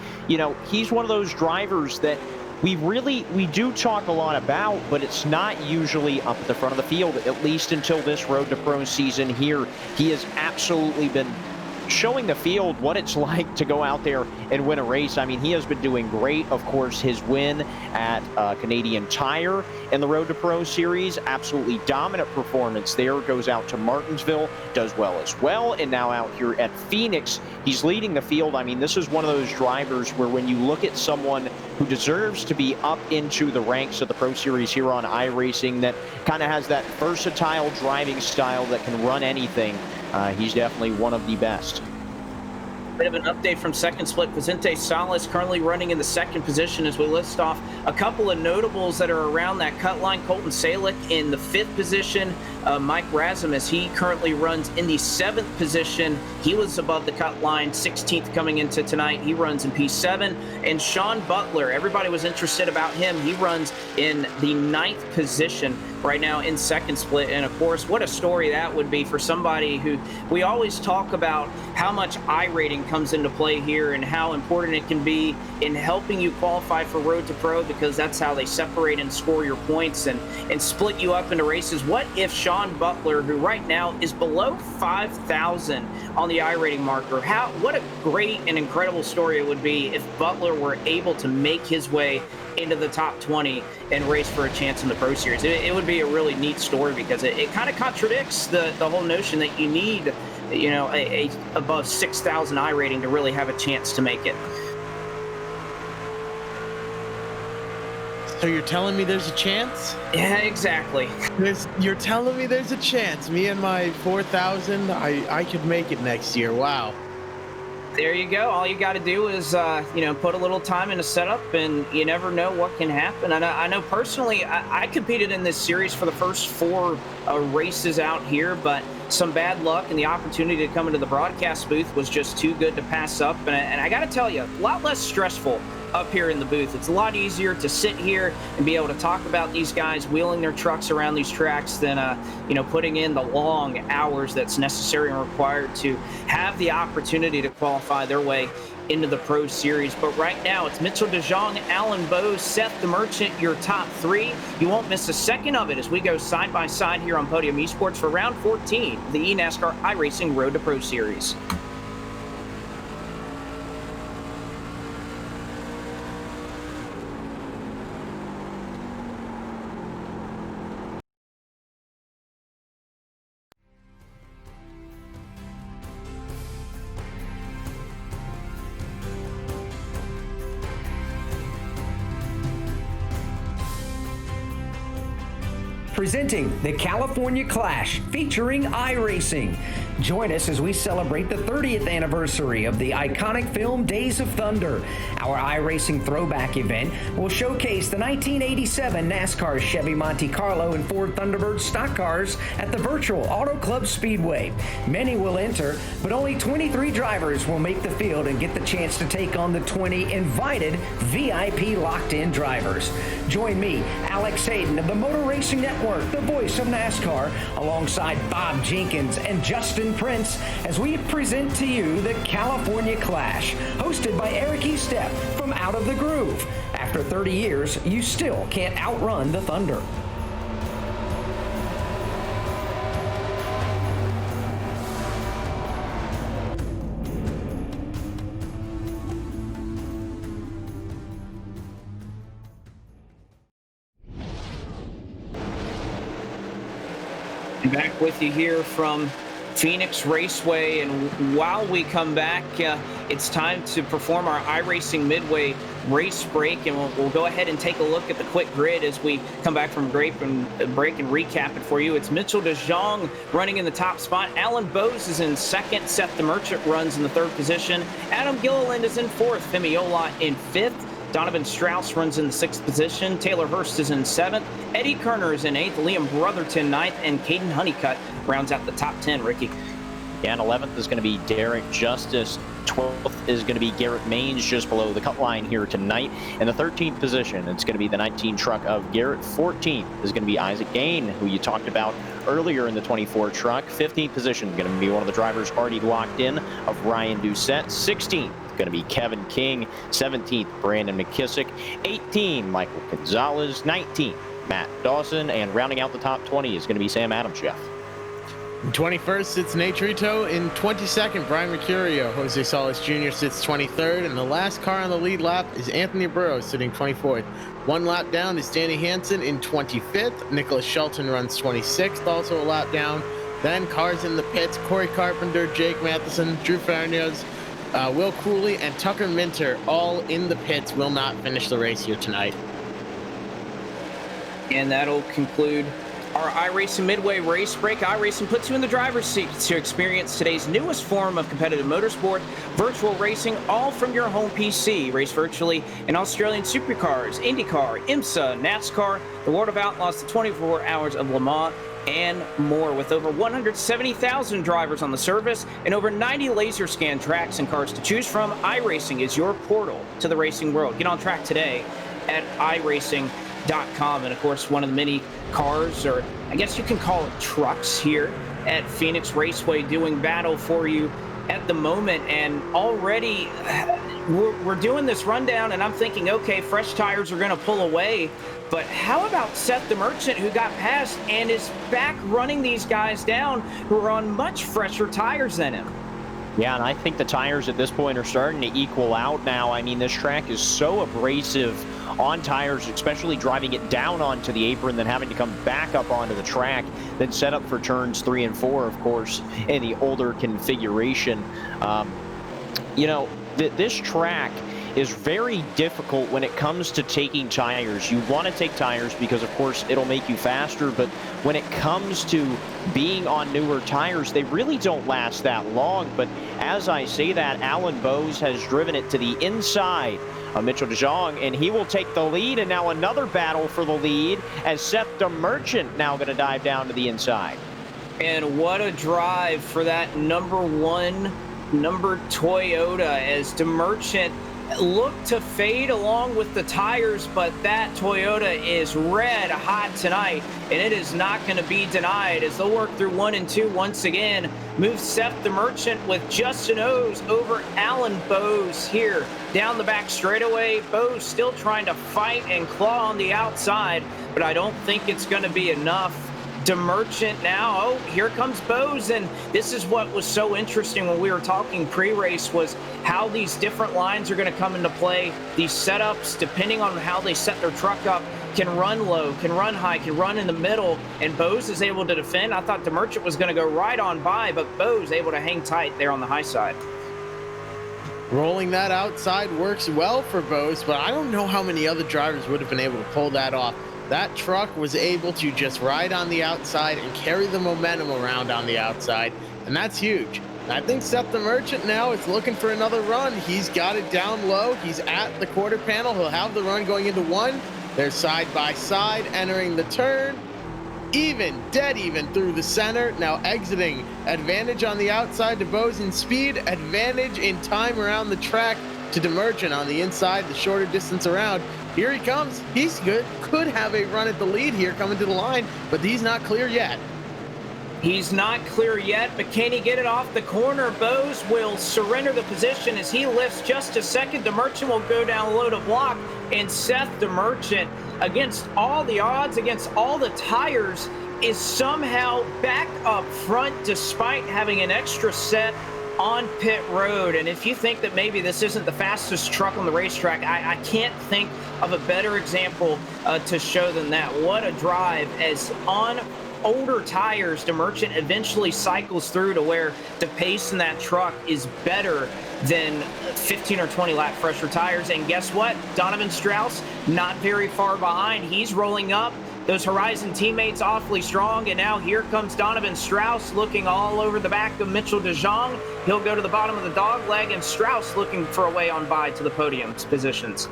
he's one of those drivers that we do talk a lot about, but it's not usually up at the front of the field, at least until this Road to Pro season here. He has absolutely been showing the field what it's like to go out there and win a race. I mean, he has been doing great. Of course, his win at Canadian Tire in the Road to Pro Series, absolutely dominant performance there, goes out to Martinsville, does well as well, and now out here at Phoenix, he's leading the field. I mean, this is one of those drivers where when you look at someone who deserves to be up into the ranks of the Pro Series here on iRacing, that kind of has that versatile driving style that can run anything. He's definitely one of the best. Bit of an update from second split. Vicente Salas currently running in the second position as we list off a couple of notables that are around that cut line. Colton Salick in the 5th position. Mike Razamas, he currently runs in the 7th position. He was above the cut line, 16th coming into tonight. He runs in P7. And Sean Butler, everybody was interested about him. He runs in the 9th position right now in second split. And of course, what a story that would be for somebody who, we always talk about how much iRating comes into play here and how important it can be in helping you qualify for Road to Pro, because that's how they separate and score your points and split you up into races. What if Sean Butler, who right now is below 5,000 on the iRating marker, what a great and incredible story it would be if Butler were able to make his way into the top 20 and race for a chance in the Pro Series. It would be a really neat story, because it kind of contradicts the whole notion that you need, a above 6,000 iRating to really have a chance to make it. So you're telling me there's a chance? Yeah, exactly. You're telling me there's a chance. Me and my 4,000, I could make it next year. Wow. There you go. All you got to do is, put a little time in a setup, and you never know what can happen. I know personally, I competed in this series for the first 4 races out here, but some bad luck, and the opportunity to come into the broadcast booth was just too good to pass up. And I got to tell you, a lot less stressful up here in the booth. It's a lot easier to sit here and be able to talk about these guys wheeling their trucks around these tracks than putting in the long hours that's necessary and required to have the opportunity to qualify their way into the Pro Series. But right now, it's Mitchell DeJong, Alan Bowes, Seth the Merchant, your top 3. You won't miss a second of it as we go side by side here on Podium Esports for round 14, the eNASCAR iRacing Road to Pro Series. Presenting the California Clash featuring iRacing. Join us as we celebrate the 30th anniversary of the iconic film Days of Thunder. Our iRacing throwback event will showcase the 1987 NASCAR Chevy Monte Carlo and Ford Thunderbird stock cars at the virtual Auto Club Speedway. Many will enter, but only 23 drivers will make the field and get the chance to take on the 20 invited VIP locked-in drivers. Join me, Alex Hayden of the Motor Racing Network, the voice of NASCAR, alongside Bob Jenkins and Justin Prince, as we present to you the California Clash, hosted by Eric E. Stepp from Out of the Groove. After 30 years, you still can't outrun the Thunder. Back with you here from Phoenix Raceway, and while we come back, it's time to perform our iRacing Midway race break, and we'll go ahead and take a look at the quick grid as we come back from break and recap it for you. It's Mitchell DeJong running in the top spot. Alan Bowes is in second. Seth the Merchant runs in the 3rd position. Adam Gilliland is in 4th. Femi Olot in 5th. Donovan Strauss runs in the 6th position. Taylor Hurst is in 7th. Eddie Kerner is in 8th. Liam Brotherton 9th. And Caden Honeycutt rounds out the top 10, Ricky. Yeah, and 11th is going to be Derek Justice. 12th is going to be Garrett Maines, just below the cut line here tonight. In the 13th position, it's going to be the 19 truck of Garrett. 14th is going to be Isaac Gain, who you talked about earlier in the 24 truck. 15th position going to be one of the drivers already locked in of Ryan Doucette. 16th going to be Kevin King. 17th, Brandon McKissick. 18, Michael Gonzalez. 19, Matt Dawson. And rounding out the top 20 is going to be Sam Adams, Jeff. In 21st, it's Nate Trito. In 22nd, Brian Mercurio. Jose Salas Jr. sits 23rd. And the last car on the lead lap is Anthony Burrows sitting 24th. One lap down is Danny Hansen in 25th. Nicholas Shelton runs 26th, also a lap down. Then cars in the pits, Corey Carpenter, Jake Matheson, Drew Farnios, Will Cooley and Tucker Minter, all in the pits, will not finish the race here tonight. And that'll conclude our iRacing Midway race break. iRacing puts you in the driver's seat to experience today's newest form of competitive motorsport, virtual racing, all from your home PC. Race virtually in Australian Supercars, IndyCar, IMSA, NASCAR, the World of Outlaws, the 24 Hours of Le Mans, and more. With over 170,000 drivers on the service and over 90 laser scan tracks and cars to choose from, iRacing is your portal to the racing world. Get on track today at iRacing.com. And of course, one of the many cars, or I guess you can call it trucks, here at Phoenix Raceway doing battle for you at the moment. And already we're doing this rundown, and I'm thinking, okay, fresh tires are going to pull away. But how about Seth the Merchant, who got past and is back running these guys down who are on much fresher tires than him? Yeah, and I think the tires at this point are starting to equal out now. I mean, this track is so abrasive on tires, especially driving it down onto the apron, then having to come back up onto the track, then set up for turns 3 and 4, of course, in the older configuration. You know, this track is very difficult when it comes to taking tires. You want to take tires because, of course, it'll make you faster, but when it comes to being on newer tires, they really don't last that long. But as I say that, Alan Bowes has driven it to the inside of Mitchell DeJong, and he will take the lead. And now another battle for the lead as Seth the Merchant now going to dive down to the inside. And what a drive for that number Toyota, as DeMerchant looked to fade along with the tires, but that Toyota is red hot tonight, and it is not going to be denied as they'll work through 1 and 2 once again. Moves Seth the Merchant with Justin O's over Alan Bowes here down the back straightaway. Bowes still trying to fight and claw on the outside, but I don't think it's going to be enough. DeMerchant now, oh, here comes Bowes, and this is what was so interesting when we were talking pre-race, was how these different lines are going to come into play. These setups, depending on how they set their truck up, can run low, can run high, can run in the middle, and Bowes is able to defend. I thought DeMerchant was going to go right on by, but Bowes able to hang tight there on the high side. Rolling that outside works well for Bowes, but I don't know how many other drivers would have been able to pull that off. That truck was able to just ride on the outside and carry the momentum around on the outside, and that's huge. I think Seth the Merchant now is looking for another run. He's got it down low. He's at the quarter panel. He'll have the run going into 1. They're side by side entering the turn. Even, dead even through the center. Now exiting. Advantage on the outside to Bowes in speed. Advantage in time around the track to DeMerchant on the inside, the shorter distance around. Here he comes. He's good. Could have a run at the lead here coming to the line, but he's not clear yet. He's not clear yet, but can he get it off the corner? Bowes will surrender the position as he lifts just a second. DeMerchant will go down low to block, and Seth DeMerchant, against all the odds, against all the tires, is somehow back up front despite having an extra set on pit road. And if you think that maybe this isn't the fastest truck on the racetrack, I can't think of a better example to show than that. What a drive, as on older tires, DeMerchant eventually cycles through to where the pace in that truck is better than 15 or 20 lap fresher tires. And guess what? Donovan Strauss not very far behind. He's rolling up. Those Horizon teammates awfully strong, and now here comes Donovan Strauss looking all over the back of Mitchell DeJong. He'll go to the bottom of the dog leg, and Strauss looking for a way on by to the podium positions.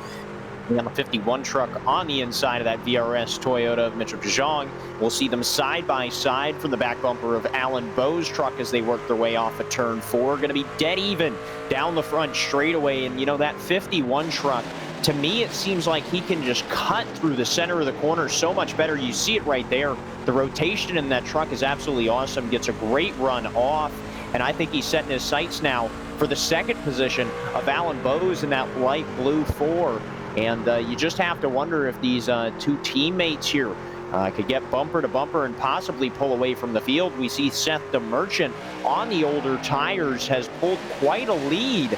On the 51 truck on the inside of that VRS Toyota of Mitchell DeJong. We'll see them side by side from the back bumper of Alan Bowes' truck as they work their way off of turn 4. Going to be dead even down the front straightaway, and you know, that 51 truck, to me, it seems like he can just cut through the center of the corner so much better. You see it right there. The rotation in that truck is absolutely awesome. Gets a great run off, and I think he's setting his sights now for the second position of Alan Bowes in that light blue 4. And you just have to wonder if these two teammates here could get bumper to bumper and possibly pull away from the field. We see Seth DeMerchant on the older tires has pulled quite a lead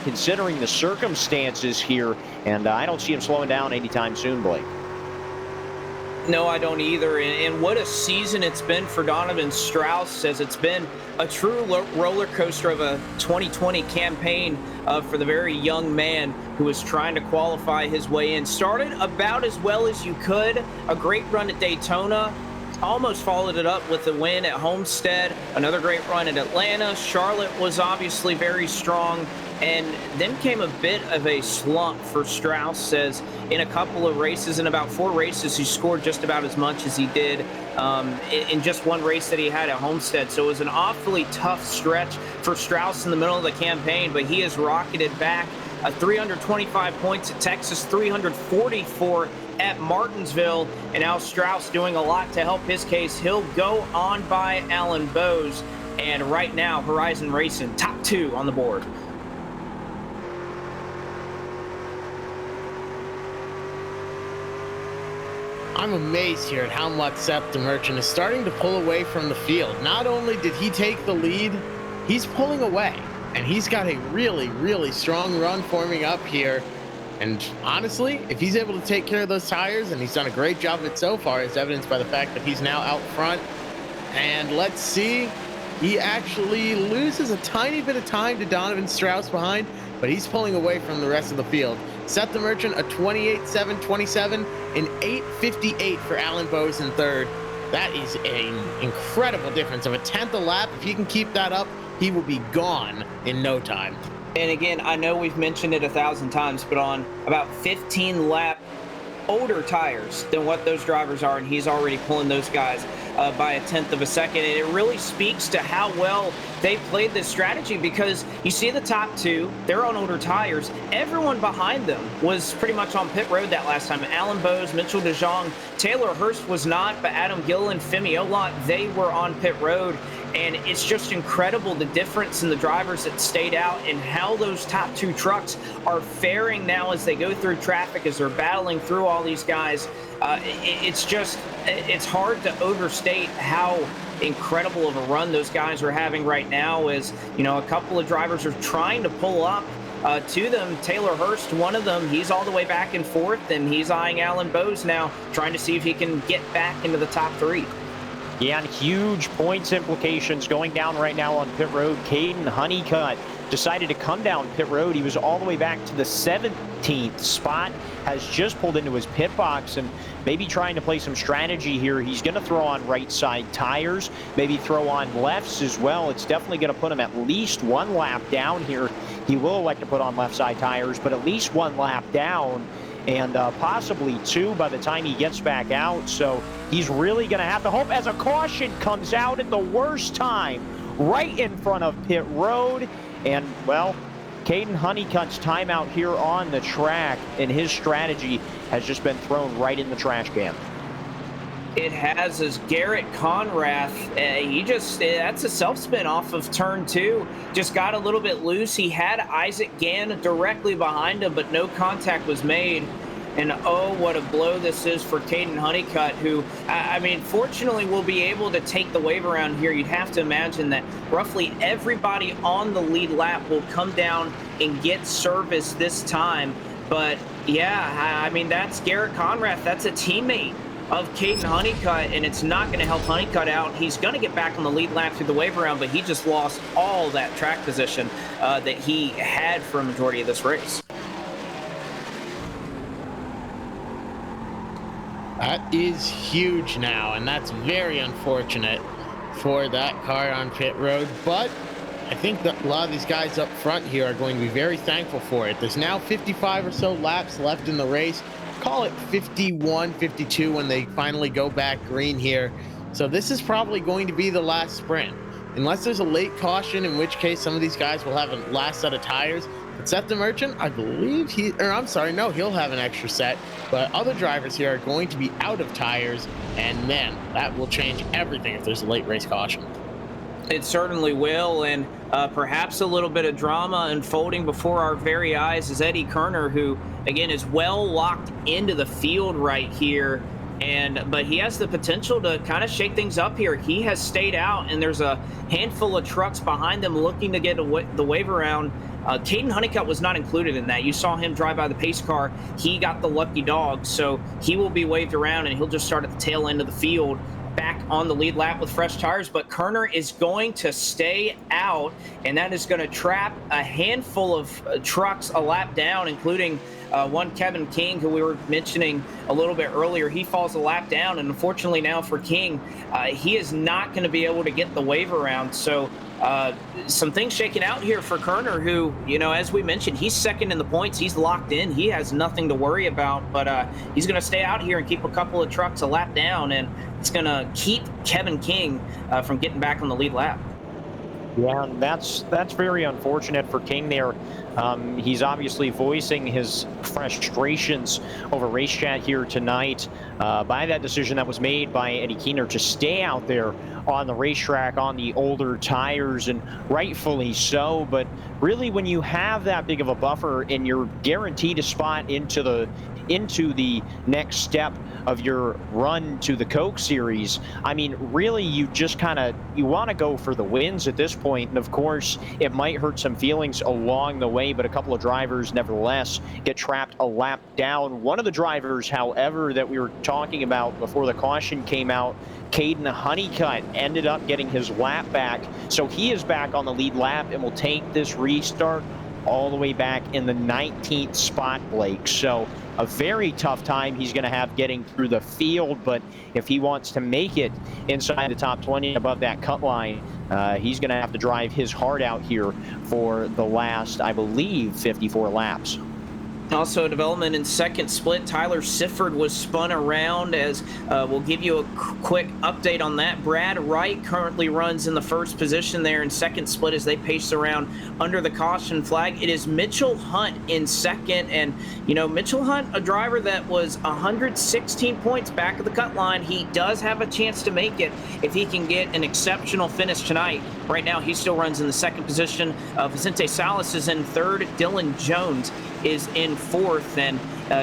considering the circumstances here, and I don't see him slowing down anytime soon, Blake. No, I don't either. And what a season it's been for Donovan Strauss, as it's been a true roller coaster of a 2020 campaign for the very young man who was trying to qualify his way in. Started about as well as you could. A great run at Daytona. Almost followed it up with a win at Homestead. Another great run at Atlanta. Charlotte was obviously very strong. And then came a bit of a slump for Strauss, says in a couple of races, in about 4 races, he scored just about as much as he did in just one race that he had at Homestead. So it was an awfully tough stretch for Strauss in the middle of the campaign, but he has rocketed back. 325 points at Texas, 344 at Martinsville, and now Strauss doing a lot to help his case. He'll go on by Alan Bowes, and right now Horizon Racing top 2 on the board. I'm amazed here at how much Seth DeMerchant is starting to pull away from the field. Not only did he take the lead, he's pulling away, and he's got a really, really strong run forming up here. And honestly, if he's able to take care of those tires, and he's done a great job of it so far, as evidenced by the fact that he's now out front. And let's see, he actually loses a tiny bit of time to Donovan Strauss behind, but he's pulling away from the rest of the field. Seth DeMerchant, a 28.727, an 8.58 for Alan Bowes in third. That is an incredible difference of a tenth a lap. If he can keep that up, he will be gone in no time. And again, I know we've mentioned it 1,000 times, but on about 15 lap older tires than what those drivers are, and he's already pulling those guys by a tenth of a second. And it really speaks to how well they played this strategy, because you see the top 2, they're on older tires. Everyone behind them was pretty much on pit road that last time. Alan Bowes, Mitchell DeJong, Taylor Hurst was not, but Adam Gilliland, Femi Olot, they were on pit road. And it's just incredible the difference in the drivers that stayed out and how those top 2 trucks are faring now as they go through traffic, as they're battling through all these guys. It's hard to overstate how incredible of a run those guys are having right now. As you know, a couple of drivers are trying to pull up to them. Taylor Hurst, one of them, he's all the way back and forth, and he's eyeing Alan Bowes now, trying to see if he can get back into the top 3. Yeah, and huge points implications going down right now on pit road. Caden Honeycutt decided to come down pit road. He was all the way back to the 17th spot, has just pulled into his pit box, and maybe trying to play some strategy here. He's going to throw on right side tires, maybe throw on lefts as well. It's definitely going to put him at least 1 lap down here. He will elect to put on left side tires, but at least 1 lap down, and possibly 2 by the time he gets back out. So he's really going to have to hope, as a caution comes out at the worst time, right in front of pit road. And, well, Caden Honeycutt's timeout here on the track, and his strategy has just been thrown right in the trash can. It has, as Garrett Conrath, that's a self-spin off of turn 2. Just got a little bit loose. He had Isaac Gann directly behind him, but no contact was made. And oh, what a blow this is for Caden Honeycutt, who, I mean, fortunately will be able to take the wave around here. You'd have to imagine that roughly everybody on the lead lap will come down and get service this time. But yeah, I mean, that's Garrett Conrath. That's a teammate of Caden Honeycutt, and it's not going to help Honeycutt out. He's going to get back on the lead lap through the wave around, but he just lost all that track position that he had for a majority of this race. That is huge now, and that's very unfortunate for that car on pit road. But I think that a lot of these guys up front here are going to be very thankful for it. There's now 55 or so laps left in the race. Call it 51, 52 when they finally go back green here. So this is probably going to be the last sprint. Unless there's a late caution, in which case some of these guys will have a last set of tires. But Seth DeMerchant, I believe he'll have an extra set. But other drivers here are going to be out of tires, and then that will change everything if there's a late race caution. It certainly will, and perhaps a little bit of drama unfolding before our very eyes is Eddie Kerner, who, again, is well locked into the field right here. But he has the potential to kind of shake things up here. He has stayed out, and there's a handful of trucks behind them looking to get the wave around. Caden Honeycutt was not included in that. You saw him drive by the pace car. He got the lucky dog, so he will be waved around, and he'll just start at the tail end of the field back on the lead lap with fresh tires. But Kerner is going to stay out, and that is going to trap a handful of trucks a lap down, including one Kevin King, who we were mentioning a little bit earlier. He falls a lap down, and unfortunately now for King, he is not going to be able to get the wave around. So some things shaking out here for Kerner, who, as we mentioned, he's second in the points. He's locked in. He has nothing to worry about, but he's going to stay out here and keep a couple of trucks a lap down, and it's going to keep Kevin King from getting back on the lead lap. Yeah, and that's very unfortunate for King there. He's obviously voicing his frustrations over race chat here tonight by that decision that was made by Eddie Keener to stay out there on the racetrack on the older tires, and rightfully so. But really, when you have that big of a buffer and you're guaranteed a spot into the next step of your run to the Coke Series, I mean, really, you just you want to go for the wins at this point. And of course, it might hurt some feelings along the way, but a couple of drivers nevertheless get trapped a lap down. One of the drivers, however, that we were talking about before the caution came out, Caden Honeycutt, ended up getting his lap back. So he is back on the lead lap and will take this restart all the way back in the 19th spot, Blake. So a very tough time he's going to have getting through the field, but if he wants to make it inside the top 20 above that cut line, he's going to have to drive his heart out here for the last, I believe, 54 laps. Also, development in second split, Tyler Sifford was spun around, as we'll give you a quick update on that. Brad Wright currently runs in the first position there in second split as they pace around under the caution flag. It is Mitchell Hunt in second, and Mitchell Hunt, a driver that was 116 points back of the cut line. He does have a chance to make it if he can get an exceptional finish tonight. Right now, he still runs in the second position. Vicente Salas is in third. Dylan Jones is in fourth, and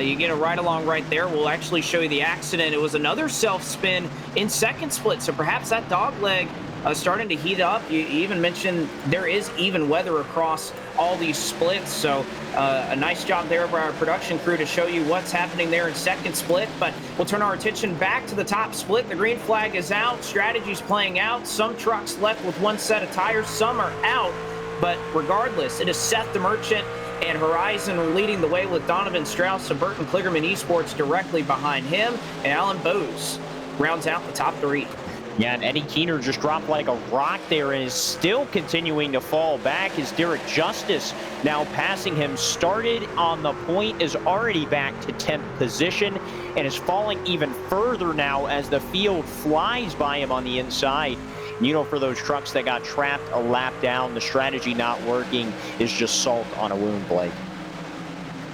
you get a ride along right there. We'll actually show you the accident. It was another self spin in second split, so perhaps that dog leg starting to heat up. You even mentioned there is even weather across all these splits, so a nice job there by our production crew to show you what's happening there in second split. But we'll turn our attention back to the top split. The green flag is out, strategy's playing out. Some trucks left with one set of tires, some are out, but regardless, it is Seth the Merchant and Horizon leading the way with Donovan Strauss of Burton Kligerman Esports directly behind him, and Alan Bose rounds out the top three. Yeah, and Eddie Keener just dropped like a rock there and is still continuing to fall back as Derek Justice now passing him. Started on the point, is already back to 10th position and is falling even further now as the field flies by him on the inside. For those trucks that got trapped a lap down, the strategy not working is just salt on a wound, Blake.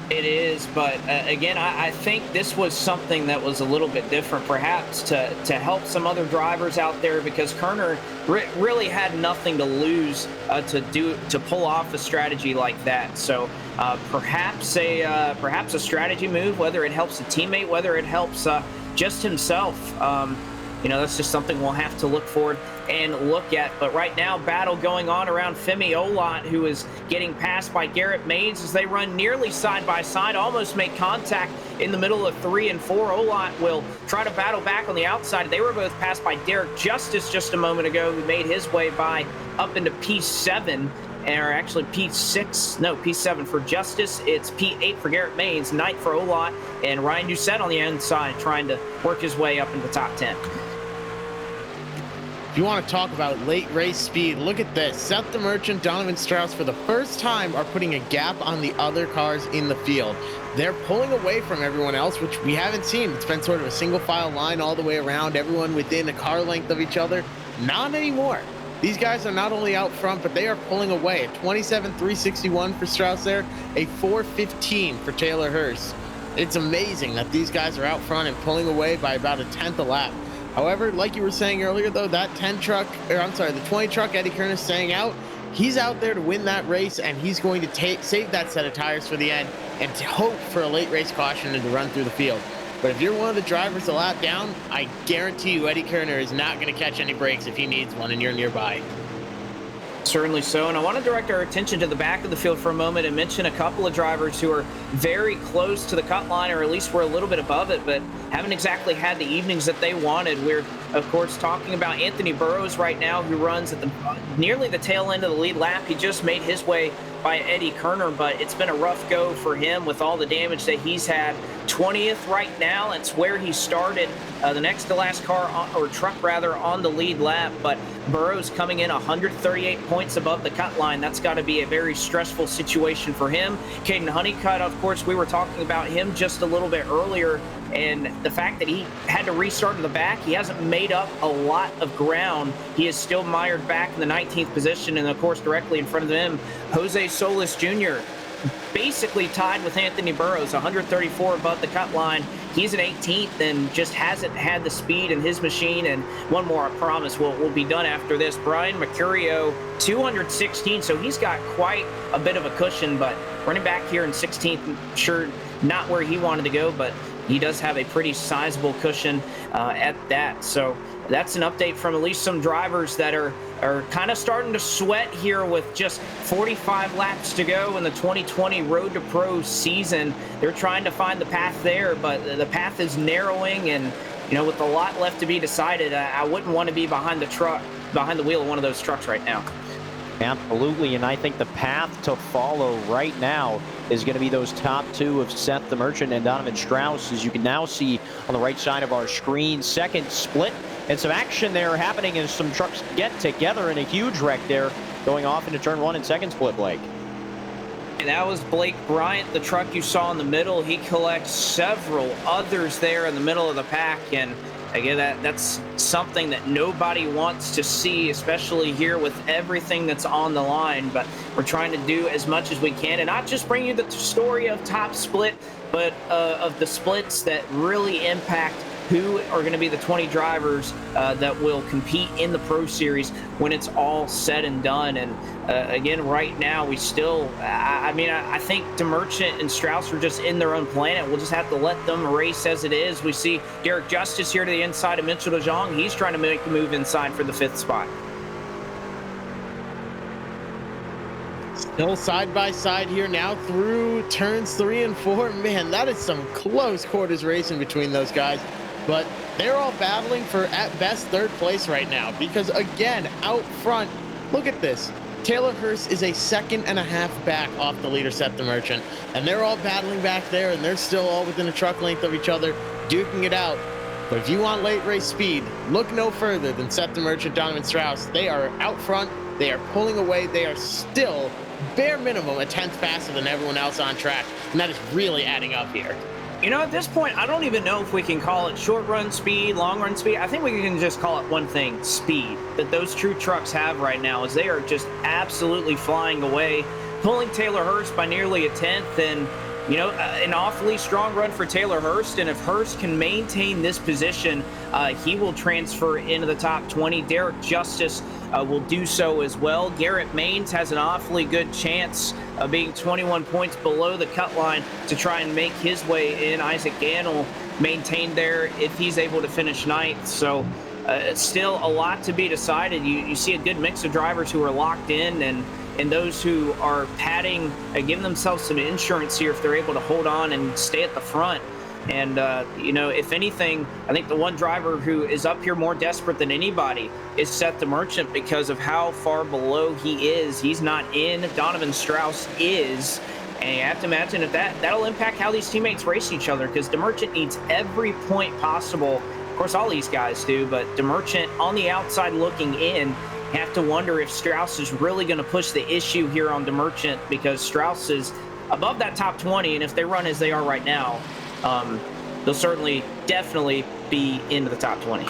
It is, but again, I think this was something that was a little bit different, perhaps to help some other drivers out there, because Kerner really had nothing to lose to pull off a strategy like that. So perhaps a strategy move, whether it helps a teammate, whether it helps just himself. That's just something we'll have to look forward and look at. But right now, battle going on around Femi Olot, who is getting passed by Garrett Maines as they run nearly side by side, almost make contact in the middle of 3 and 4. Olot will try to battle back on the outside. They were both passed by Derek Justice just a moment ago, who made his way by up into P7. Or actually P7 for Justice. It's P8 for Garrett Maines, 9th for Olot, and Ryan Doucette on the inside trying to work his way up into the top 10. If you want to talk about late race speed, look at this. Seth the Merchant, Donovan Strauss, for the first time, are putting a gap on the other cars in the field. They're pulling away from everyone else, which we haven't seen. It's been sort of a single file line all the way around, everyone within a car length of each other. Not anymore. These guys are not only out front, but they are pulling away. A 27.361 for Strauss there, a 4.15 for Taylor Hurst. It's amazing that these guys are out front and pulling away by about a tenth a lap. However, like you were saying earlier, though, that the 20 truck Eddie Kerner staying out, he's out there to win that race, and he's going to save that set of tires for the end and to hope for a late race caution and to run through the field. But if you're one of the drivers a lap down, I guarantee you Eddie Kerner is not going to catch any breaks if he needs one and you're nearby. Certainly so. And I want to direct our attention to the back of the field for a moment and mention a couple of drivers who are very close to the cut line, or at least were a little bit above it, but haven't exactly had the evenings that they wanted. We're, of course, talking about Anthony Burrows right now, who runs at nearly the tail end of the lead lap. He just made his way by Eddie Kerner, but it's been a rough go for him with all the damage that he's had. 20th right now. It's where he started, the next to last car, or truck rather, on the lead lap. But Burrows coming in 138 points above the cut line. That's got to be a very stressful situation for him. Caden Honeycutt, of course, we were talking about him just a little bit earlier, and the fact that he had to restart to the back, he hasn't made up a lot of ground. He is still mired back in the 19th position, and of course directly in front of him, Jose Solis Jr., basically tied with Anthony Burrows, 134 above the cut line. He's an 18th and just hasn't had the speed in his machine. And one more, I promise, we'll be done after this. Brian Mercurio, 216, so he's got quite a bit of a cushion, but running back here in 16th, sure, not where he wanted to go, but he does have a pretty sizable cushion at that. So that's an update from at least some drivers that are kind of starting to sweat here with just 45 laps to go in the 2020 Road to Pro season. They're trying to find the path there, but the path is narrowing, and with a lot left to be decided, I wouldn't want to be behind the wheel of one of those trucks right now. Absolutely, and I think the path to follow right now is going to be those top two of Seth the Merchant and Donovan Strauss, as you can now see on the right side of our screen. Second split, and some action there happening as some trucks get together in a huge wreck there, going off into turn one and second split, Blake. And that was Blake Bryant, the truck you saw in the middle. He collects several others there in the middle of the pack, and again, that's something that nobody wants to see, especially here with everything that's on the line. But we're trying to do as much as we can, and not just bring you the story of top split, but of the splits that really impact who are going to be the 20 drivers that will compete in the Pro Series when it's all said and done. And again, right now, we still, I think DeMerchant and Strauss are just in their own planet. We'll just have to let them race as it is. We see Derek Justice here to the inside of Mitchell DeJong. He's trying to make a move inside for the 5th spot. Still side by side here now through turns 3 and 4. Man, that is some close quarters racing between those guys. But they're all battling for, at best, 3rd place right now. Because, again, out front, look at this. Taylor Hurst is a 2.5 seconds back off the leader, Seth the Merchant. And they're all battling back there, and they're still all within a truck length of each other, duking it out. But if you want late race speed, look no further than Seth the Merchant, Donovan Strauss. They are out front. They are pulling away. They are still, bare minimum, a 10th faster than everyone else on track. And that is really adding up here. At this point, I don't even know if we can call it short run speed, long run speed. I think we can just call it one thing, speed, that those true trucks have right now, as they are just absolutely flying away, pulling Taylor Hurst by nearly a 10th. And, an awfully strong run for Taylor Hurst. And if Hurst can maintain this position, he will transfer into the top 20. Derek Justice will do so as well. Garrett Maines has an awfully good chance of being 21 points below the cut line to try and make his way in. Isaac Gannell maintained there if he's able to finish 9th. So it's still a lot to be decided. You see a good mix of drivers who are locked in, and those who are padding, giving themselves some insurance here if they're able to hold on and stay at the front. And, if anything, I think the one driver who is up here more desperate than anybody is Seth the Merchant, because of how far below he is. He's not in. Donovan Strauss is. And you have to imagine that'll impact how these teammates race each other, because DeMerchant needs every point possible. Of course, all these guys do, but DeMerchant on the outside looking in, have to wonder if Strauss is really going to push the issue here on DeMerchant, because Strauss is above that top 20, and if they run as they are right now, they'll definitely be into the top 20.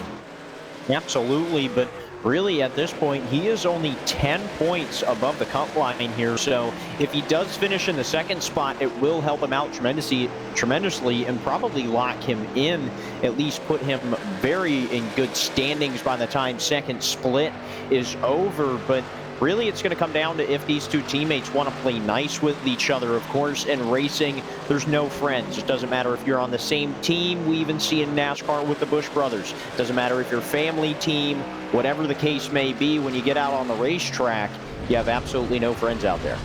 Absolutely, but really at this point, he is only 10 points above the cut line here. So if he does finish in the 2nd spot, it will help him out tremendously and probably lock him in, at least put him very in good standings by the time 2nd split is over. But really it's going to come down to if these two teammates want to play nice with each other. Of course, in racing, there's no friends. It doesn't matter if you're on the same team. We even see in NASCAR with the Busch brothers. It doesn't matter if you're family, team, whatever the case may be. When you get out on the racetrack, you have absolutely no friends out there.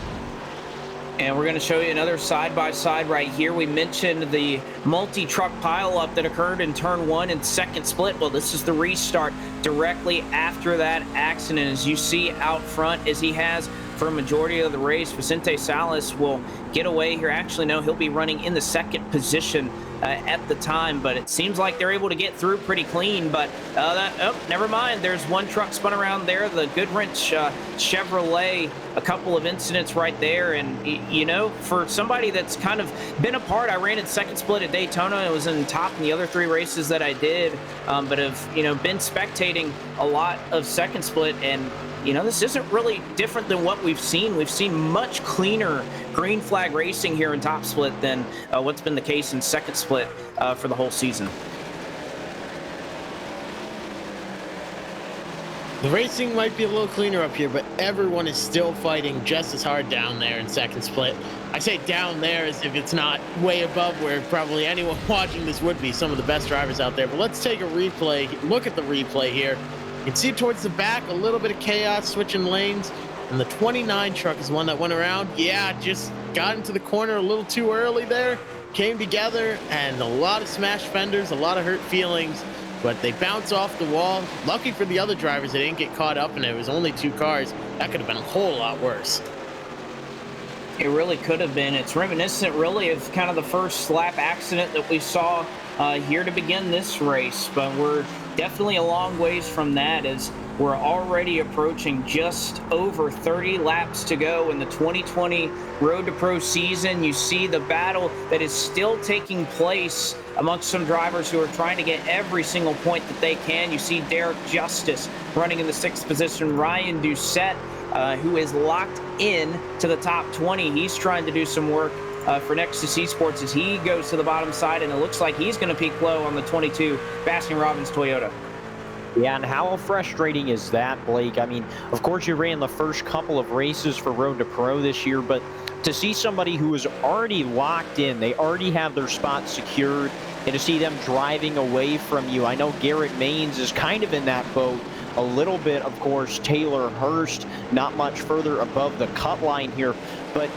And we're going to show you another side-by-side right here. We mentioned the multi-truck pileup that occurred in turn 1 and second split. Well, this is the restart directly after that accident. As you see out front, as he has for a majority of the race, Vicente Salas will get away here. Actually, no, he'll be running in the second position at the time, but it seems like they're able to get through pretty clean. But never mind. There's one truck spun around there, the Goodwrench Chevrolet. A couple of incidents right there, and you know, for somebody that's kind of been a part, I ran in second split at Daytona. It was in top in the other 3 races that I did, but have been spectating a lot of second split, and this isn't really different than what we've seen. We've seen much cleaner green flag racing here in top split than what's been the case in second split for the whole season. The racing might be a little cleaner up here, but everyone is still fighting just as hard down there in second split. I say down there as if it's not way above where probably anyone watching this would be, some of the best drivers out there. But let's take a replay, look at the replay here. You can see towards the back, a little bit of chaos switching lanes. And the 29 truck is one that went around. Yeah, just got into the corner a little too early there. Came together, and a lot of smashed fenders, a lot of hurt feelings. But they bounce off the wall. Lucky for the other drivers, they didn't get caught up, and it was only 2 cars. That could have been a whole lot worse. It really could have been. It's reminiscent, really, of kind of the first lap accident that we saw here to begin this race. But we're definitely a long ways from that, as we're already approaching just over 30 laps to go in the 2020 Road to Pro season. You see the battle that is still taking place amongst some drivers who are trying to get every single point that they can. You see Derek Justice running in the 6th position. Ryan Doucette, who is locked in to the top 20. He's trying to do some work for Nexus Esports as he goes to the bottom side, and it looks like he's going to peak low on the 22 Baskin-Robbins Toyota. Yeah, and how frustrating is that, Blake? I mean, of course, you ran the first couple of races for Road to Pro this year, but to see somebody who is already locked in, they already have their spot secured, and to see them driving away from you. I know Garrett Maines is kind of in that boat a little bit. Of course, Taylor Hurst not much further above the cut line here, but,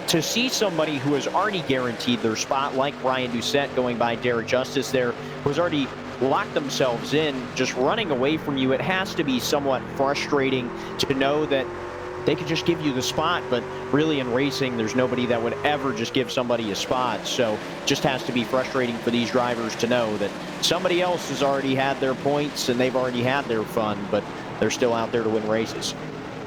to see somebody who has already guaranteed their spot, like Ryan Doucette going by Derek Justice there, who's already locked themselves in, just running away from you, it has to be somewhat frustrating to know that they could just give you the spot, but really in racing, there's nobody that would ever just give somebody a spot. So it just has to be frustrating for these drivers to know that somebody else has already had their points and they've already had their fun, but they're still out there to win races.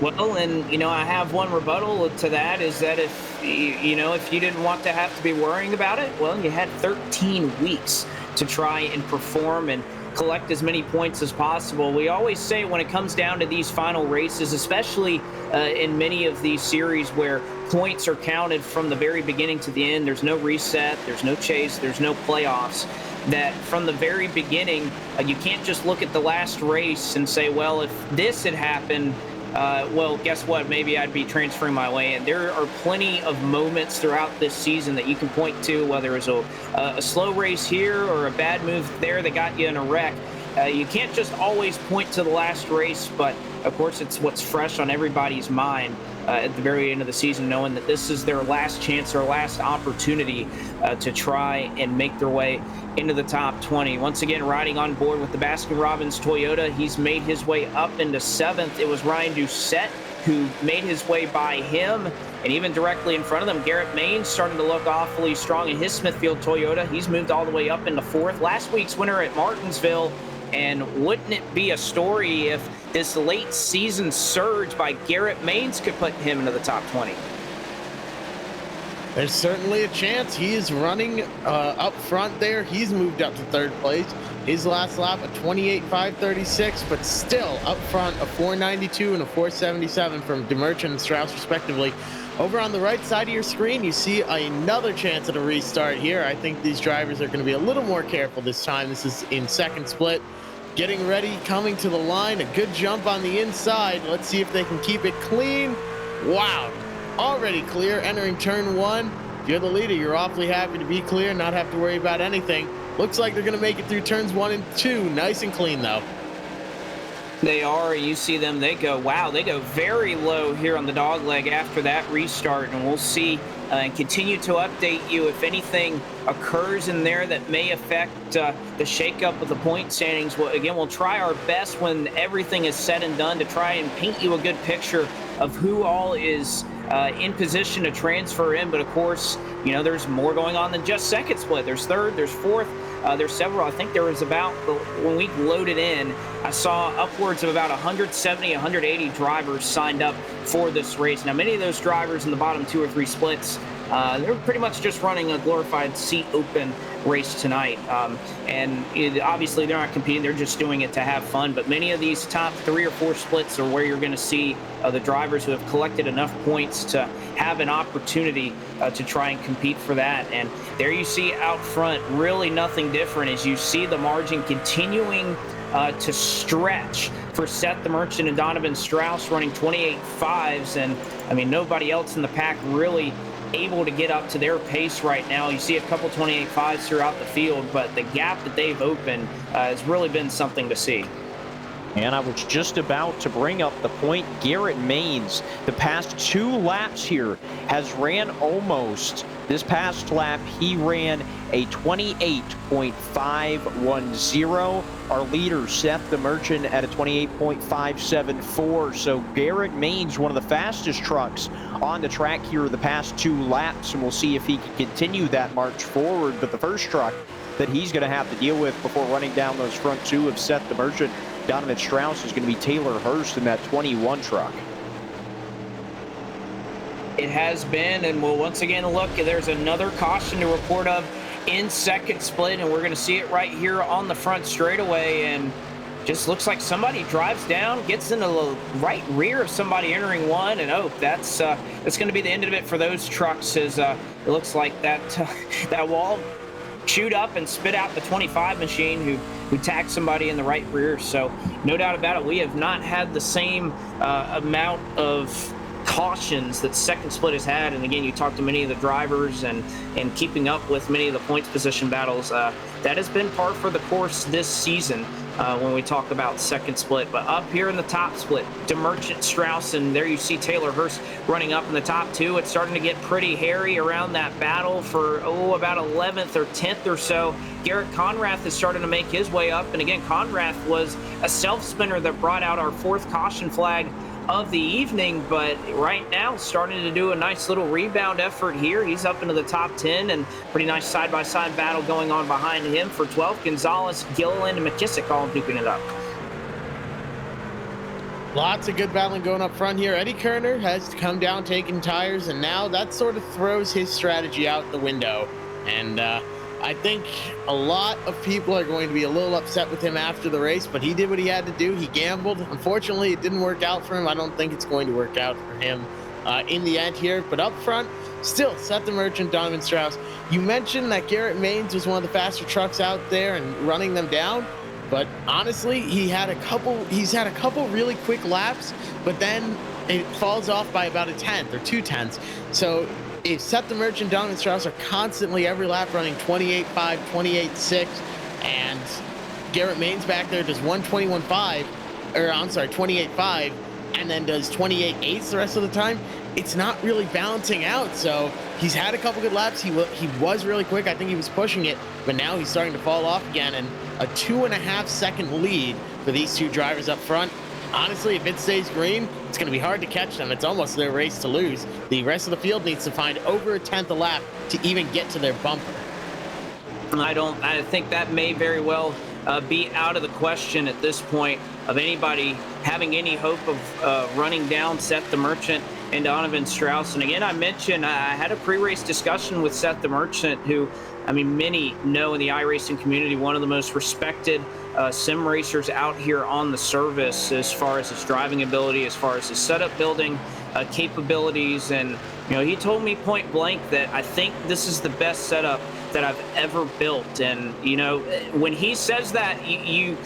Well, and, I have one rebuttal to that, is that if you didn't want to have to be worrying about it, well, you had 13 weeks to try and perform and collect as many points as possible. We always say when it comes down to these final races, especially in many of these series where points are counted from the very beginning to the end, there's no reset, there's no chase, there's no playoffs, that from the very beginning, you can't just look at the last race and say, well, if this had happened, well, guess what? Maybe I'd be transferring my way in. There are plenty of moments throughout this season that you can point to, whether it's a slow race here or a bad move there that got you in a wreck. You can't just always point to the last race, but of course it's what's fresh on everybody's mind at the very end of the season, knowing that this is their last chance, their last opportunity to try and make their way into the top 20. Once again, riding on board with the Baskin-Robbins Toyota, he's made his way up into 7th. It was Ryan Doucette who made his way by him, and even directly in front of them, Garrett Maines starting to look awfully strong in his Smithfield Toyota. He's moved all the way up into 4th. Last week's winner at Martinsville, and wouldn't it be a story if this late season surge by Garrett Maines could put him into the top 20? There's certainly a chance. He is running up front there. He's moved up to 3rd place. His last lap, a 28.536, but still up front, a 492 and a 477 from DeMerchant and Strauss, respectively. Over on the right side of your screen, you see another chance at a restart here. I think these drivers are going to be a little more careful this time. This is in second split. getting ready, coming to the line. A good jump on the inside. Let's see if they can keep it clean. Wow, already clear, entering turn 1. If you're the leader, you're awfully happy to be clear, not have to worry about anything. Looks like they're going to make it through turns 1 and 2. Nice and clean, though. They are. You see them. They go, wow, they go very low here on the dog leg after that restart. And we'll see and continue to update you if anything occurs in there that may affect the shakeup of the point standings. Well, again, we'll try our best when everything is said and done to try and paint you a good picture of who all is in position to transfer in. But of course, you know, there's more going on than just second split. There's third, there's fourth. There's several. I think there was about, when we loaded in, I saw upwards of about 170, 180 drivers signed up for this race. Now, many of those drivers in the bottom 2 or 3 splits, they're pretty much just running a glorified seat open race tonight. Obviously, they're not competing. They're just doing it to have fun. But many of these top 3 or 4 splits are where you're going to see the drivers who have collected enough points to have an opportunity to try and compete for that. And there you see out front, really nothing different as you see the margin continuing to stretch for Seth the Merchant and Donovan Strauss running 28.5s. And I mean, nobody else in the pack really able to get up to their pace right now. You see a couple 28.5s throughout the field, but the gap that they've opened has really been something to see. And I was just about to bring up the point. Garrett Maines, the past 2 laps here, has ran almost. This past lap, he ran a 28.510. Our leader, Seth the Merchant, at a 28.574. So Garrett Maines, one of the fastest trucks on the track here the past 2 laps, and we'll see if he can continue that march forward. But the first truck that he's going to have to deal with before running down those front 2 of Seth the Merchant, Donovan Strauss, is going to be Taylor Hurst in that 21 truck. It has been, and we'll once again look. There's another caution to report of in second split, and we're going to see it right here on the front straightaway. And just looks like somebody drives down, gets in the right rear of somebody entering 1, and that's going to be the end of it for those trucks. As it looks like that that wall chewed up and spit out the 25 machine who tagged somebody in the right rear. So no doubt about it, we have not had the same amount of cautions that second split has had. And again, you talk to many of the drivers and keeping up with many of the points position battles, that has been par for the course this season when we talk about second split. But up here in the top split, DeMerchant, Strauss, and there you see Taylor Hurst running up in the top 2. It's starting to get pretty hairy around that battle for about 11th or 10th or so. Garrett Conrath is starting to make his way up, and again, Conrath was a self spinner that brought out our 4th caution flag of the evening, but right now starting to do a nice little rebound effort here. He's up into the top 10, and pretty nice side-by-side battle going on behind him for 12th. Gonzalez, Gilliland, and McKissick all duking it up. Lots of good battling going up front here. Eddie Kerner has come down taking tires, and now that sort of throws his strategy out the window. And I think a lot of people are going to be a little upset with him after the race, but he did what he had to do. He gambled. Unfortunately, it didn't work out for him. I don't think it's going to work out for him in the end here. But up front, still, Seth the Merchant, Donovan Strauss. You mentioned that Garrett Maines was one of the faster trucks out there and running them down. But honestly, he's had a couple really quick laps, but then it falls off by about a 10th or 2/10. So if Seth the Merchant, Donovan Strauss are constantly every lap running 28.5, 28.6, and Garrett Maines back there does 28.5, and then does 28.8 the rest of the time, it's not really balancing out. So he's had a couple good laps. He was really quick. I think he was pushing it, but now he's starting to fall off again, and a 2.5 second lead for these 2 drivers up front. Honestly, if it stays green, it's going to be hard to catch them. It's almost their race to lose. The rest of the field needs to find over a 10th a lap to even get to their bumper. I think that may very well be out of the question at this point of anybody having any hope of running down Seth the Merchant and Donovan Strauss. And again, I mentioned I had a pre-race discussion with Seth the Merchant, who, I mean, many know in the iRacing community, one of the most respected sim racers out here on the service as far as his driving ability, as far as his setup building capabilities. And, you know, he told me point blank that I think this is the best setup that I've ever built. And when he says that, you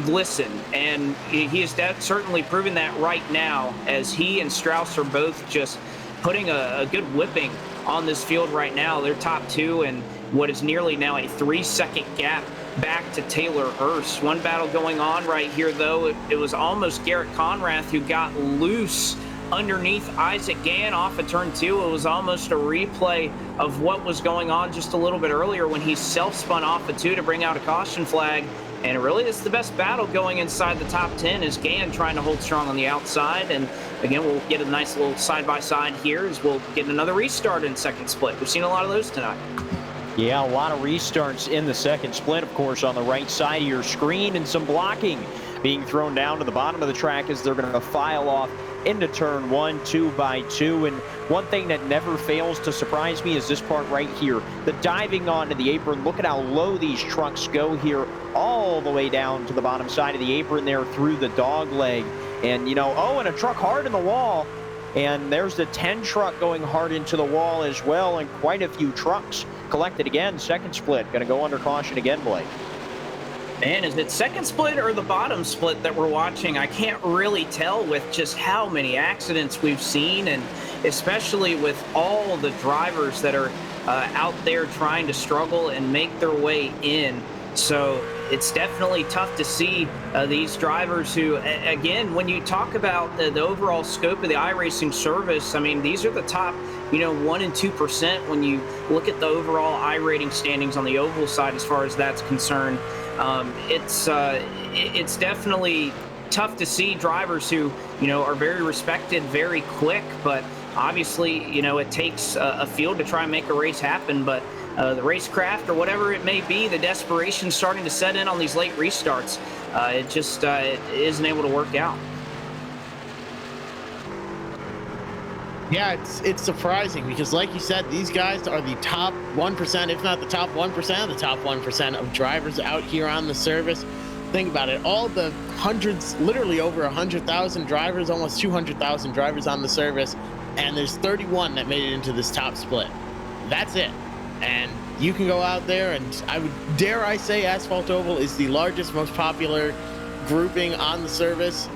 listen, and he has certainly proven that right now, as he and Strauss are both just putting a good whipping on this field right now. They're top two, and what is nearly now a 3-second gap back to Taylor Hurst. One battle going on right here, though. It was almost Garrett Conrath who got loose underneath Isaac Gann off of turn 2. It was almost a replay of what was going on just a little bit earlier when he self-spun off of 2 to bring out a caution flag. And really, it's the best battle going inside the top 10 is Gann trying to hold strong on the outside. And again, we'll get a nice little side-by-side here as we'll get another restart in second split. We've seen a lot of those tonight. Yeah, a lot of restarts in the second split, of course, on the right side of your screen, and some blocking being thrown down to the bottom of the track as they're going to file off into turn 1, 2 by 2. And one thing that never fails to surprise me is this part right here, the diving onto the apron. Look at how low these trucks go here, all the way down to the bottom side of the apron there through the dog leg. And, and a truck hard in the wall. And there's the 10 truck going hard into the wall as well, and quite a few trucks collected again. Second split, going to go under caution again, Blake. Man, is it second split or the bottom split that we're watching? I can't really tell with just how many accidents we've seen, and especially with all the drivers that are out there trying to struggle and make their way in. So it's definitely tough to see these drivers who, again, when you talk about the overall scope of the iRacing service, I mean, these are the top 1% and 2% when you look at the overall iRating standings on the oval side as far as that's concerned. It's definitely tough to see drivers who, are very respected, very quick, but obviously, it takes a field to try and make a race happen. But the racecraft or whatever it may be, the desperation starting to set in on these late restarts. It just it isn't able to work out. Yeah, it's surprising because, like you said, these guys are the top 1%, if not the top 1%, the top 1% of drivers out here on the service. Think about it. All the hundreds, literally over 100,000 drivers, almost 200,000 drivers on the service, and there's 31 that made it into this top split. That's it. And you can go out there, and dare I say Asphalt Oval is the largest, most popular grouping on the service.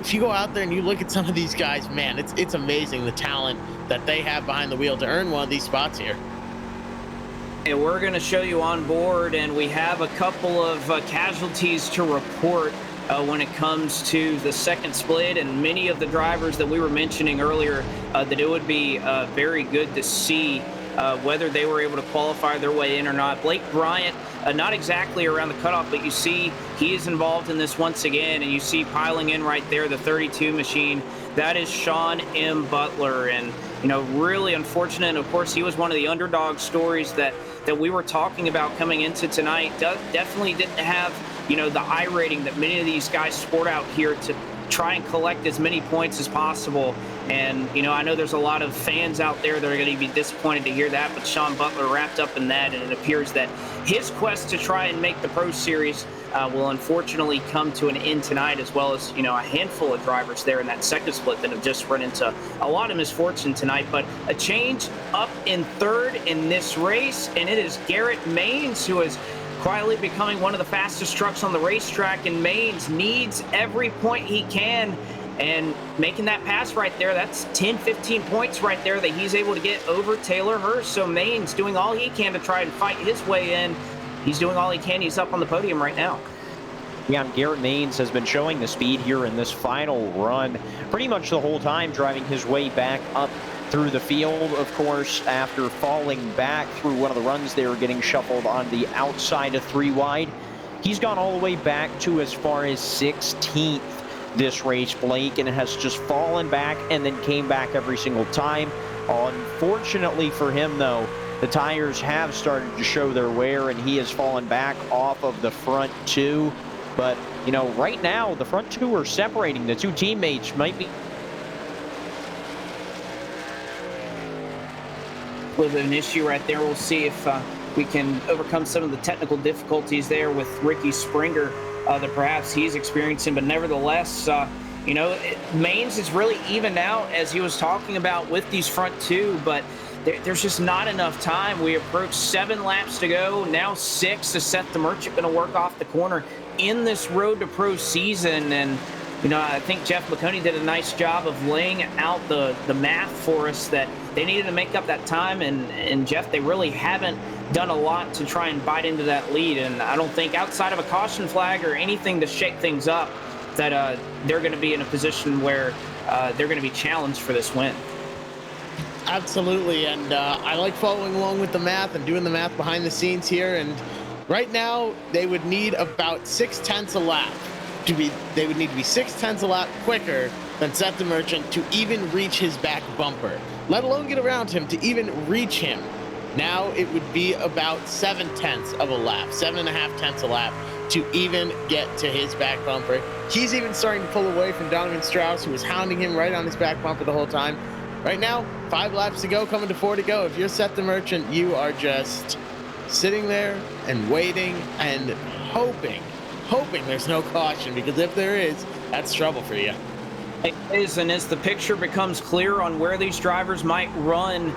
If you go out there and you look at some of these guys, man, it's amazing the talent that they have behind the wheel to earn one of these spots here. And we're going to show you on board, and we have a couple of casualties to report when it comes to the second split, and many of the drivers that we were mentioning earlier that it would be very good to see whether they were able to qualify their way in or not. Blake Bryant, not exactly around the cutoff, but you see he is involved in this once again, and you see piling in right there, the 32 machine. That is Sean M. Butler, and really unfortunate. Of course, he was one of the underdog stories that we were talking about coming into tonight. Definitely didn't have the iRating that many of these guys sport out here to try and collect as many points as possible. And I know there's a lot of fans out there that are going to be disappointed to hear that, but Sean Butler wrapped up in that, and it appears that his quest to try and make the Pro Series will unfortunately come to an end tonight, as well as a handful of drivers there in that second split that have just run into a lot of misfortune tonight. But a change up in third in this race, and it is Garrett Maines, who is quietly becoming one of the fastest trucks on the racetrack, and Maines needs every point he can, and making that pass right there, that's 10-15 points right there that he's able to get over Taylor Hurst. So Maines doing all he can to try and fight his way in. He's doing all he can. He's up on the podium right now. Yeah, Garrett Maines has been showing the speed here in this final run pretty much the whole time, driving his way back up through the field, of course, after falling back through one of the runs they were getting shuffled on the outside of 3 wide. He's gone all the way back to as far as 16th this race, Blake, and has just fallen back and then came back every single time. Unfortunately for him, though, the tires have started to show their wear, and he has fallen back off of the front 2. But, right now, the front 2 are separating. The 2 teammates might be a little bit of an issue right there. We'll see if we can overcome some of the technical difficulties there with Ricky Springer that perhaps he's experiencing. But nevertheless, Maines is really even out, as he was talking about, with these front 2. But there's just not enough time. We approach 7 laps to go, now 6 is Seth the Merchant going to work off the corner in this Road to Pro season. And I think Jeff McConey did a nice job of laying out the math for us that they needed to make up that time. And Jeff, they really haven't done a lot to try and bite into that lead. And I don't think outside of a caution flag or anything to shake things up that they're going to be in a position where they're going to be challenged for this win. Absolutely, and I like following along with the math and doing the math behind the scenes here. And right now, they would need about 0.6 a lap They would need to be 0.6 a lap quicker than Seth the Merchant to even reach his back bumper, let alone get around him to even reach him. Now it would be about 0.7 of a lap, 7.5 a lap to even get to his back bumper. He's even starting to pull away from Donovan Strauss, who was hounding him right on his back bumper the whole time. Right now, 5 laps to go, coming to 4 to go. If you're Seth the Merchant, you are just sitting there and waiting and hoping there's no caution, because if there is, that's trouble for you. It is, and as the picture becomes clear on where these drivers might run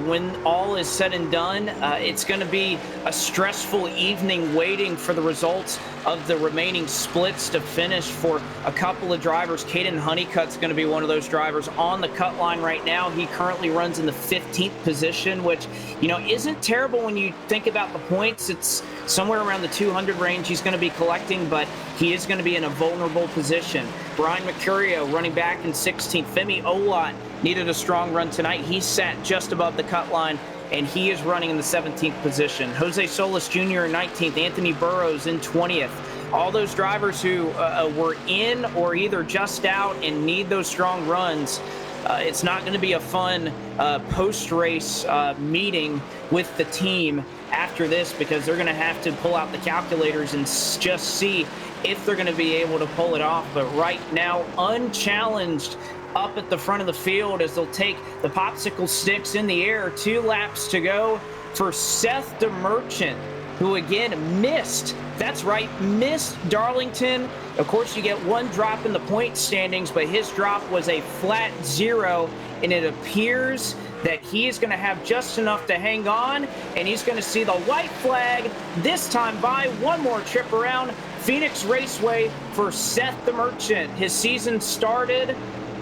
when all is said and done, it's going to be a stressful evening waiting for the results of the remaining splits to finish for a couple of drivers. Caden Honeycutt's going to be one of those drivers on the cut line right now. He currently runs in the 15th position, which, isn't terrible when you think about the points. It's somewhere around the 200 range he's going to be collecting, but he is going to be in a vulnerable position. Brian Mercurio running back in 16th. Femi Olot needed a strong run tonight. He sat just above the cut line, and he is running in the 17th position. Jose Solis Jr. in 19th. Anthony Burrows in 20th. All those drivers who were in or either just out and need those strong runs. It's not going to be a fun post-race meeting with the team after this, because they're going to have to pull out the calculators and just see if they're going to be able to pull it off. But right now, unchallenged up at the front of the field as they'll take the popsicle sticks in the air. 2 laps to go for Seth the Merchant, who again missed. That's right, missed Darlington. Of course, you get 1 drop in the point standings, but his drop was a flat 0, and it appears that he is going to have just enough to hang on, and he's going to see the white flag this time by 1 more trip around Phoenix Raceway for Seth the Merchant. His season started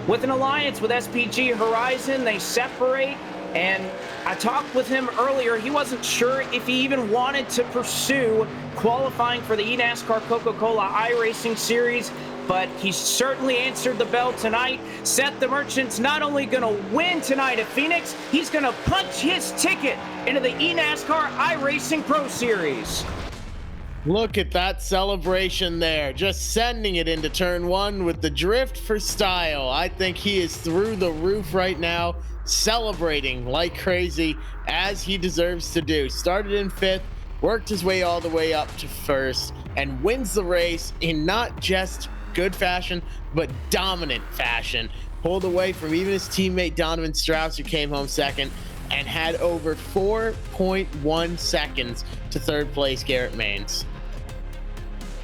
with an alliance with SPG Horizon. They separate, and I talked with him earlier. He wasn't sure if he even wanted to pursue qualifying for the eNASCAR Coca-Cola iRacing Series, but he certainly answered the bell tonight. Seth the Merchant's not only going to win tonight at Phoenix, he's going to punch his ticket into the eNASCAR iRacing Pro Series. Look at that celebration there, just sending it into turn 1 with the drift for style. I think he is through the roof right now, celebrating like crazy, as he deserves to do. Started in 5th, worked his way all the way up to 1st, and wins the race in not just good fashion, but dominant fashion. Pulled away from even his teammate Donovan Strauss, who came home 2nd, and had over 4.1 seconds to 3rd place Garrett Maines.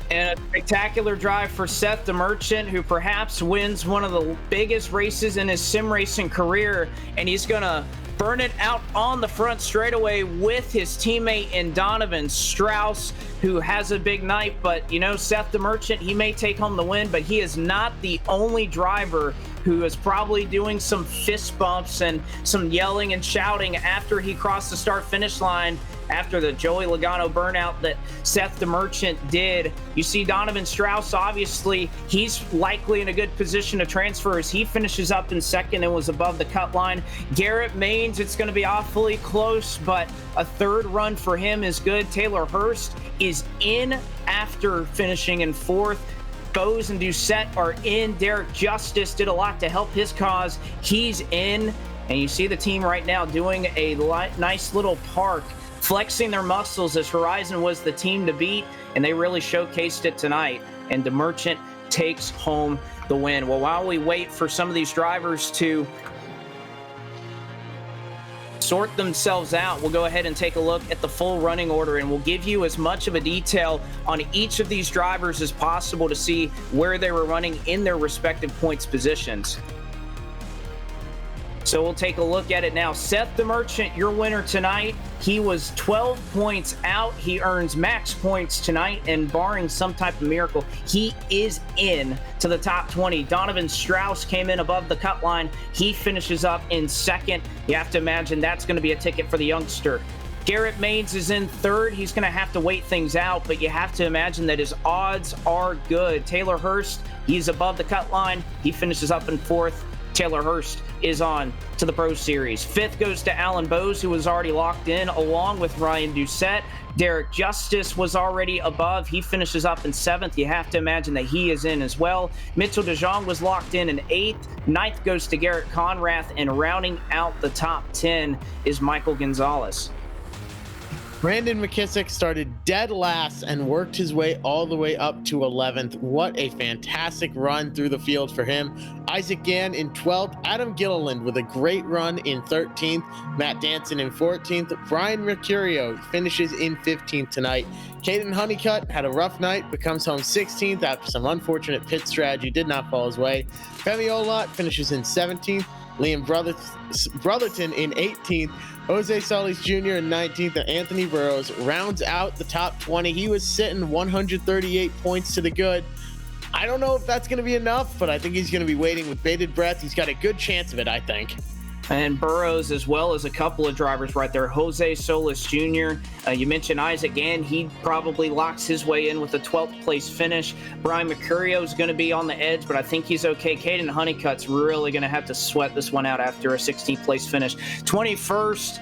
And a spectacular drive for Seth the Merchant, who perhaps wins one of the biggest races in his sim racing career, and he's going to burn it out on the front straightaway with his teammate in Donovan Strauss, who has a big night. But, Seth the Merchant, he may take home the win, but he is not the only driver who is probably doing some fist bumps and some yelling and shouting after he crossed the start-finish line after the Joey Logano burnout that Seth the Merchant did. You see Donovan Strauss, obviously, he's likely in a good position to transfer as he finishes up in 2nd and was above the cut line. Garrett Maines, it's going to be awfully close, but a 3rd run for him is good. Taylor Hurst is in after finishing in 4th. Bose and Doucette are in. Derek Justice did a lot to help his cause. He's in. And you see the team right now doing a nice little park, flexing their muscles, as Horizon was the team to beat, and they really showcased it tonight. And the Merchant takes home the win. Well, while we wait for some of these drivers to sort themselves out, we'll go ahead and take a look at the full running order, and we'll give you as much of a detail on each of these drivers as possible to see where they were running in their respective points positions. So we'll take a look at it now. Seth the Merchant, your winner tonight. He was 12 points out. He earns max points tonight, and barring some type of miracle, he is in to the top 20. Donovan Strauss came in above the cut line. He finishes up in second. You have to imagine that's going to be a ticket for the youngster. Garrett Maines is in third. He's going to have to wait things out, but you have to imagine that his odds are good. Taylor Hurst, he's above the cut line. He finishes up in fourth. Taylor Hurst is on to the Pro Series. Fifth goes to Alan Bowes, who was already locked in, along with Ryan Doucette. Derek Justice was already above. He finishes up in seventh. You have to imagine that he is in as well. Mitchell DeJong was locked in eighth. Ninth goes to Garrett Conrath, and rounding out the top 10 is Michael Gonzalez. Brandon McKissick started dead last and worked his way all the way up to 11th. What a fantastic run through the field for him. Isaac Gann in 12th. Adam Gilliland with a great run in 13th. Matt Danson in 14th. Brian Mercurio finishes in 15th tonight. Caden Honeycutt had a rough night, but comes home 16th after some unfortunate pit strategy did not fall his way. Femi Olot finishes in 17th. Liam Brotherton in 18th. Jose Solis Jr. in 19th, and Anthony Burrows rounds out the top 20. He was sitting 138 points to the good. I don't know if that's going to be enough, but I think he's going to be waiting with bated breath. He's got a good chance of it, I think. And Burrows, as well as a couple of drivers right there. Jose Solis Jr., you mentioned Isaac Gann. He probably locks his way in with a 12th place finish. Brian Mercurio is going to be on the edge, but I think he's okay. Caden Honeycutt's really going to have to sweat this one out after a 16th place finish. 21st,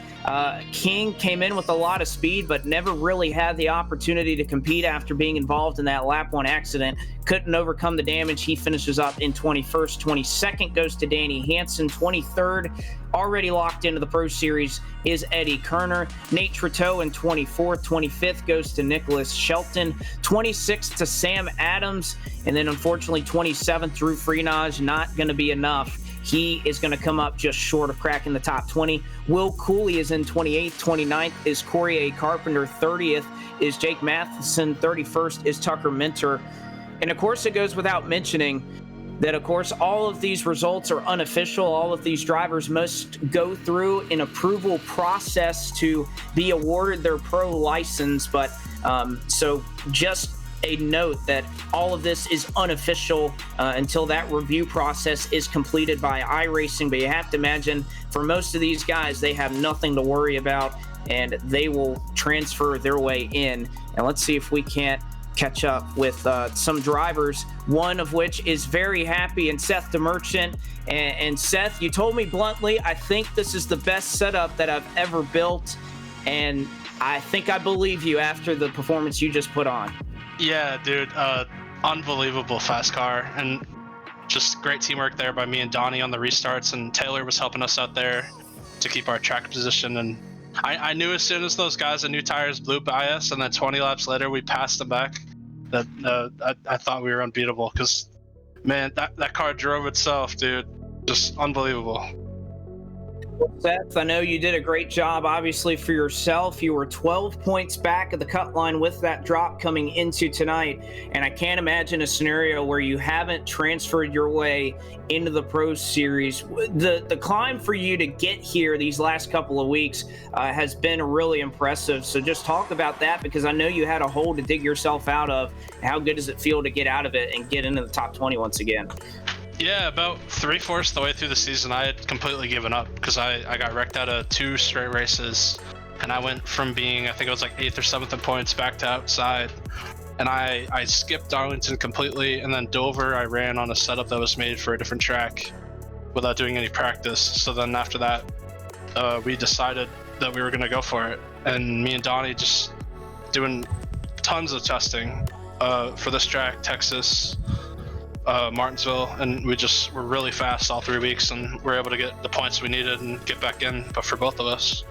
King came in with a lot of speed, but never really had the opportunity to compete after being involved in that lap 1 accident. Couldn't overcome the damage. He finishes up in 21st. 22nd goes to Danny Hansen. 23rd, already locked into the Pro Series, is Eddie Kerner. Nate Trotteau in 24th. 25th goes to Nicholas Shelton. 26th to Sam Adams. And then unfortunately 27th, Drew Freenage, not going to be enough. He is going to come up just short of cracking the top 20. Will Cooley is in 28th. 29th is Corey A. Carpenter. 30th is Jake Matheson. 31st is Tucker Minter. And of course, it goes without mentioning that, of course, all of these results are unofficial. All of these drivers must go through an approval process to be awarded their pro license. But so just a note that all of this is unofficial until that review process is completed by iRacing. But you have to imagine for most of these guys, they have nothing to worry about, and they will transfer their way in. And let's see if we can't catch up with some drivers, one of which is very happy, and Seth the Merchant. And Seth, you told me bluntly, I think this is the best setup that I've ever built, and I think I believe you after the performance you just put on. Yeah, dude, unbelievable fast car, and just great teamwork there by me and Donnie on the restarts, and Taylor was helping us out there to keep our track position. And I knew as soon as those guys in new tires blew by us, and then 20 laps later we passed them back, that I thought we were unbeatable. Because, man, that car drove itself, dude. Just unbelievable. Seth, I know you did a great job, obviously, for yourself. You were 12 points back at the cut line with that drop coming into tonight, and I can't imagine a scenario where you haven't transferred your way into the Pro Series. The climb for you to get here these last couple of weeks has been really impressive. So just talk about that, because I know you had a hole to dig yourself out of. How good does it feel to get out of it and get into the top 20 once again? Yeah, about 3/4 the way through the season, I had completely given up because I got wrecked out of 2 straight races, and I went from being, I think it was like 8th or 7th in points, back to outside. And I skipped Darlington completely, and then Dover I ran on a setup that was made for a different track without doing any practice. So then after that, we decided that we were going to go for it, and me and Donnie just doing tons of testing for this track, Texas, Martinsville, and we just were really fast all 3 weeks, and we're able to get the points we needed and get back in, but for both of us.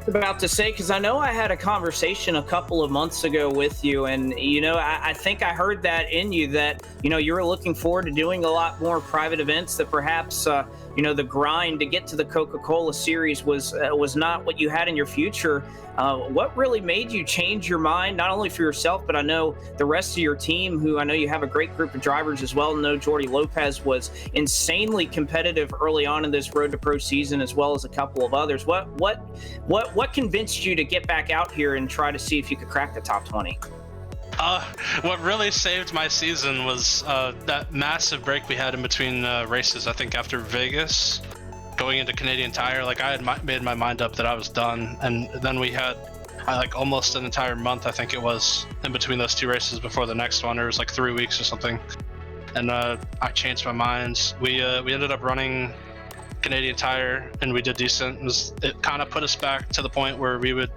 was about to say, because I know I had a conversation a couple of months ago with you, and I think I heard that in you that you were looking forward to doing a lot more private events, that perhaps the grind to get to the Coca-Cola Series was not what you had in your future. What really made you change your mind, not only for yourself, but I know the rest of your team, who I know you have a great group of drivers as well. I know Jordy Lopez was insanely competitive early on in this Road to Pro season, as well as a couple of others. What convinced you to get back out here and try to see if you could crack the top 20? What really saved my season was that massive break we had in between races. I think after Vegas, going into Canadian Tire, like I had made my mind up that I was done, and then we had like almost an entire month, I think it was, in between those two races before the next one. It was like 3 weeks or something, and I changed my mind. We ended up running Canadian Tire, and we did decent. It kind of put us back to the point where we would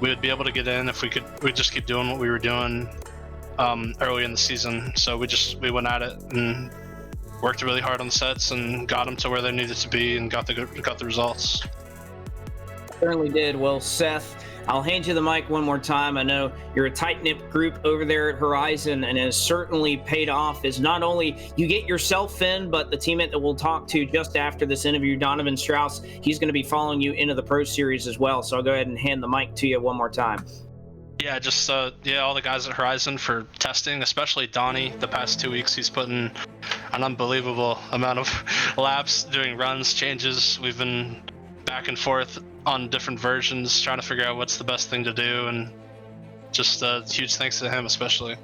be able to get in if we'd just keep doing what we were doing early in the season. So we went at it and worked really hard on the sets and got them to where they needed to be and got the results. Certainly did. Well, Seth, I'll hand you the mic one more time. I know you're a tight-knit group over there at Horizon, and it has certainly paid off as not only you get yourself in, but the teammate that we'll talk to just after this interview, Donovan Strauss, he's going to be following you into the Pro Series as well. So I'll go ahead and hand the mic to you one more time. Yeah, just all the guys at Horizon for testing, especially Donnie. The past 2 weeks, he's put in an unbelievable amount of laps, doing runs, changes. We've been back and forth on different versions, trying to figure out what's the best thing to do, and just huge thanks to him especially.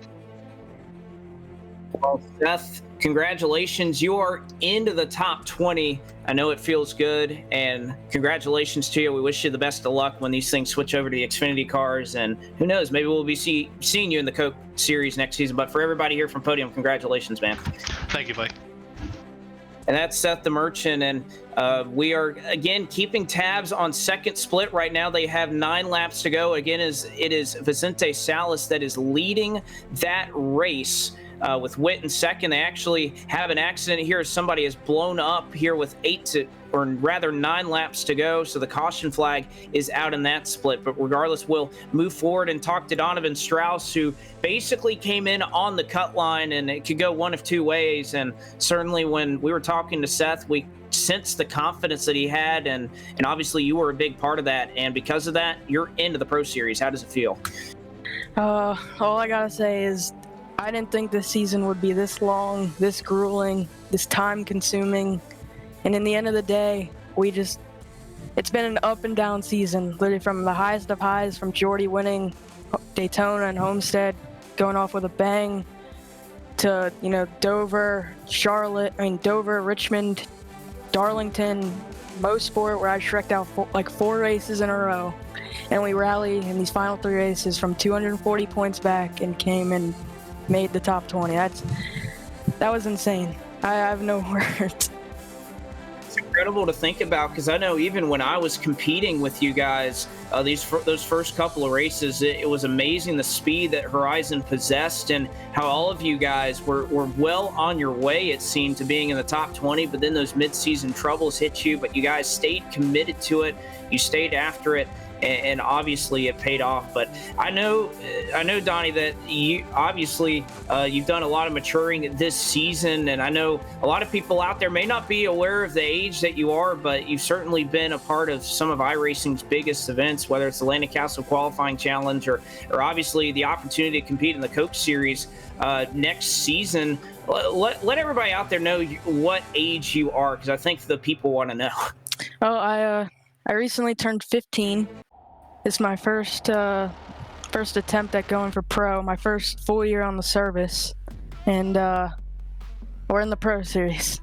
Well, Seth, congratulations. You are into the top 20. I know it feels good, and congratulations to you. We wish you the best of luck when these things switch over to the Xfinity cars, and who knows, maybe we'll be seeing you in the Coke Series next season. But for everybody here from Podium, congratulations, man. Thank you, Blake. And that's Seth the Merchant, and we are, again, keeping tabs on second split right now. They have 9 laps to go. Again, it is Vicente Salas that is leading that race with Witt in second. They actually have an accident here as somebody is blown up here with 9 laps to go, so the caution flag is out in that split. But regardless, we'll move forward and talk to Donovan Strauss, who basically came in on the cut line, and it could go one of two ways. And certainly when we were talking to Seth, we sensed the confidence that he had, and obviously you were a big part of that, and because of that, you're into the Pro Series. How does it feel? All I gotta say is I didn't think this season would be this long, this grueling, this time-consuming. And in the end of the day, it's been an up and down season, literally from the highest of highs, from Jordy winning Daytona and Homestead, going off with a bang, to, Dover, Richmond, Darlington, Mosport, where I shreked out 4 races in a row. And we rallied in these final 3 races from 240 points back and came and made the top 20. That was insane. I have no words. It's incredible to think about, because I know even when I was competing with you guys, those first couple of races, it was amazing the speed that Horizon possessed, and how all of you guys were well on your way, it seemed, to being in the top 20. But then those mid-season troubles hit you, but you guys stayed committed to it. You stayed after it. And obviously it paid off. But I know, Donnie, that you obviously you've done a lot of maturing this season, and I know a lot of people out there may not be aware of the age that you are, but you've certainly been a part of some of iRacing's biggest events, whether it's the Atlantic Castle Qualifying Challenge or obviously the opportunity to compete in the Coke Series next season. Let everybody out there know what age you are, because I think the people want to know. Oh, I recently turned 15. It's my first attempt at going for pro, my first full year on the service, and we're in the Pro Series.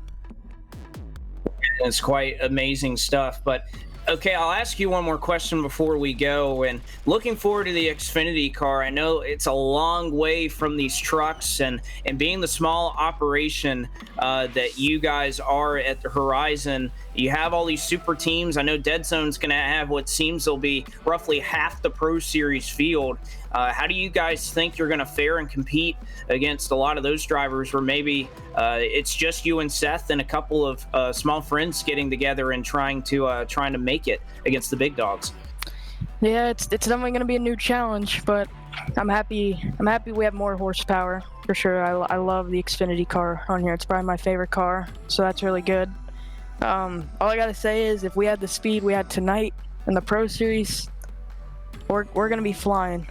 It's quite amazing stuff. But okay, I'll ask you one more question before we go. And looking forward to the Xfinity car, I know it's a long way from these trucks, and being the small operation that you guys are at the Horizon, you have all these super teams. I know Dead Zone's going to have what seems will be roughly half the Pro Series field. How do you guys think you're going to fare and compete against a lot of those drivers, where maybe it's just you and Seth and a couple of small friends getting together and trying to make it against the big dogs? Yeah, it's definitely going to be a new challenge, but I'm happy we have more horsepower for sure. I love the Xfinity car on here. It's probably my favorite car, so that's really good. All I got to say is if we had the speed we had tonight in the Pro Series, we're going to be flying.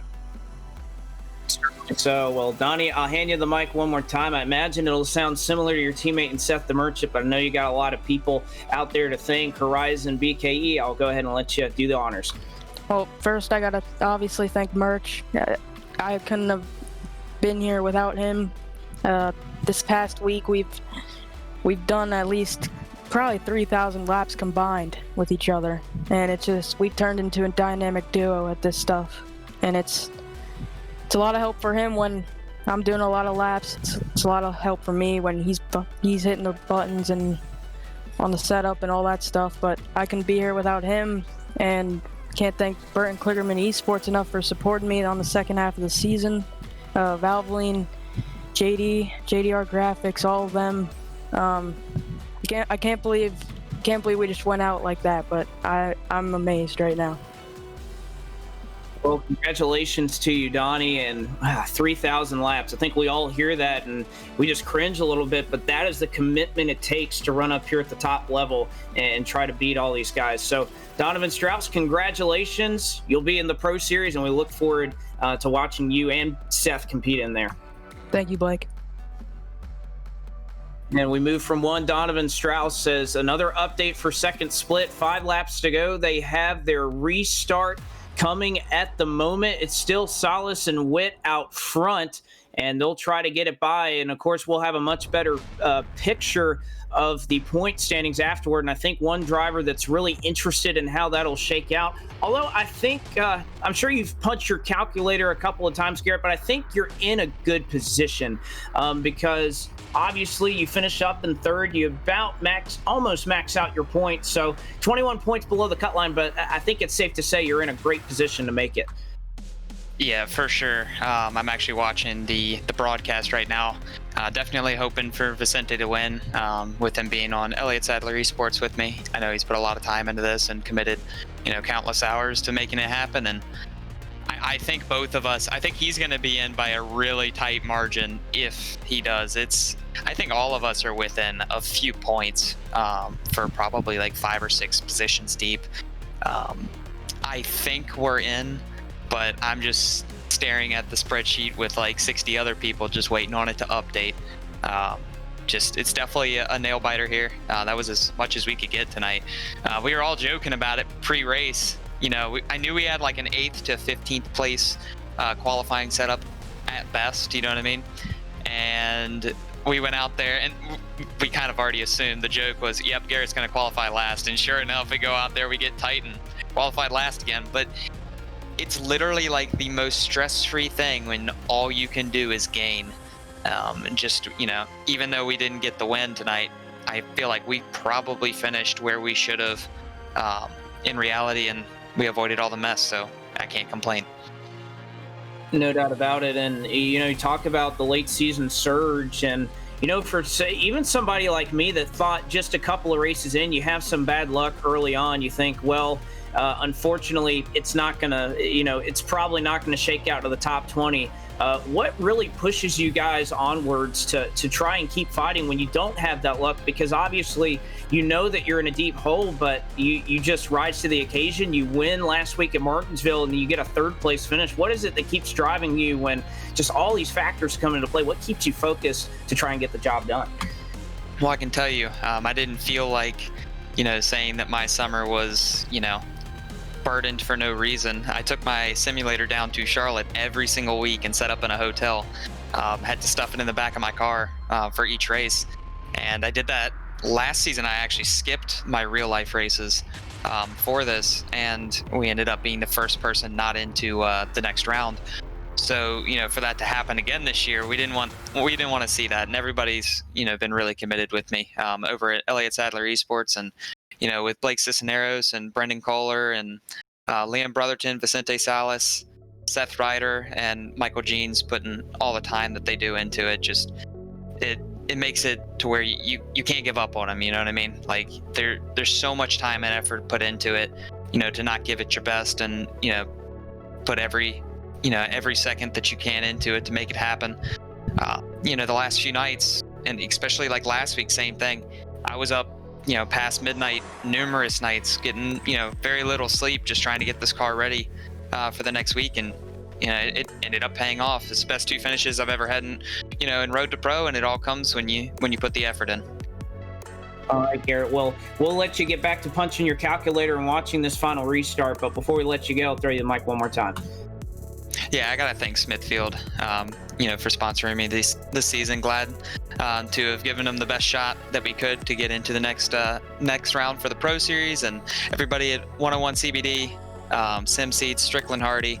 So, well, Donnie, I'll hand you the mic one more time. I imagine it'll sound similar to your teammate and Seth the Merchant, but I know you got a lot of people out there to thank. Horizon, BKE, I'll go ahead and let you do the honors. Well, first I got to obviously thank Merch. I couldn't have been here without him. This past week we've done at least probably 3,000 laps combined with each other, and we turned into a dynamic duo at this stuff, and it's a lot of help for him when I'm doing a lot of laps. It's a lot of help for me when he's hitting the buttons and on the setup and all that stuff. But I can be here without him, and can't thank Burton Kligerman Esports enough for supporting me on the second half of the season. Valvoline, JDR Graphics, all of them. I can't believe we just went out like that, but I'm amazed right now. Well, congratulations to you, Donnie, and 3,000 laps. I think we all hear that and we just cringe a little bit, but that is the commitment it takes to run up here at the top level and try to beat all these guys. So, Donovan Strauss, congratulations. You'll be in the Pro Series, and we look forward to watching you and Seth compete in there. Thank you, Blake. And we move from one. Donovan Strauss says, another update for second split. 5 laps to go. They have their restart coming at the moment. It's still Salas and Witt out front, and they'll try to get it by. And, of course, we'll have a much better picture of the point standings afterward. And I think one driver that's really interested in how that'll shake out, although I think, I'm sure you've punched your calculator a couple of times, Garrett, but I think you're in a good position because obviously you finish up in third. You almost max out your points. So 21 points below the cut line, but I think it's safe to say you're in a great position to make it. Yeah, for sure. I'm actually watching the broadcast right now. Definitely hoping for Vicente to win with him being on Elliott Sadler Esports with me. I know he's put a lot of time into this and committed, countless hours to making it happen. And I think both of us, I think he's going to be in by a really tight margin if he does. I think all of us are within a few points for probably like 5 or 6 positions deep. I think we're in, but I'm just staring at the spreadsheet with like 60 other people just waiting on it to update. It's definitely a nail biter here. That was as much as we could get tonight. We were all joking about it pre-race. I knew we had like an 8th to 15th place qualifying setup at best, you know what I mean? And we went out there and we kind of already assumed the joke was, yep, Garrett's going to qualify last. And sure enough, we go out there, we get tight and qualified last again. But it's literally like the most stress-free thing when all you can do is gain. And just, even though we didn't get the win tonight, I feel like we probably finished where we should have in reality, and we avoided all the mess, so I can't complain. No doubt about it. And, you talk about the late season surge and, for even somebody like me that thought just a couple of races in, you have some bad luck early on. You think, well, unfortunately, it's not going to, it's probably not going to shake out to the top 20. What really pushes you guys onwards to try and keep fighting when you don't have that luck? Because obviously, that you're in a deep hole, but you just rise to the occasion. You win last week at Martinsville, and you get a 3rd place finish. What is it that keeps driving you when just all these factors come into play? What keeps you focused to try and get the job done? Well, I can tell you, I didn't feel like, saying that my summer was, burdened for no reason. I took my simulator down to Charlotte every single week and set up in a hotel. Had to stuff it in the back of my car for each race. And I did that last season. I actually skipped my real life races for this, and we ended up being the first person not into the next round. So, for that to happen again this year, we didn't want to see that. And everybody's, been really committed with me over at Elliott Sadler Esports, and with Blake Cisneros and Brendan Kohler and Liam Brotherton, Vicente Salas, Seth Ryder, and Michael Jeans putting all the time that they do into it. Just it makes it to where you can't give up on them. You know what I mean? Like there's so much time and effort put into it, to not give it your best and, put every second that you can into it to make it happen. The last few nights, and especially like last week, same thing. I was up, past midnight numerous nights, getting, very little sleep, just trying to get this car ready for the next week. And, it ended up paying off. It's the best 2 finishes I've ever had in Road to Pro, and it all comes when you put the effort in. All right, Garrett. Well, we'll let you get back to punching your calculator and watching this final restart. But before we let you go, I'll throw you the mic one more time. Yeah, I gotta thank Smithfield, for sponsoring me this season. Glad to have given them the best shot that we could to get into the next round for the Pro Series, and everybody at 101 CBD, Sim Seats, Strickland Hardy,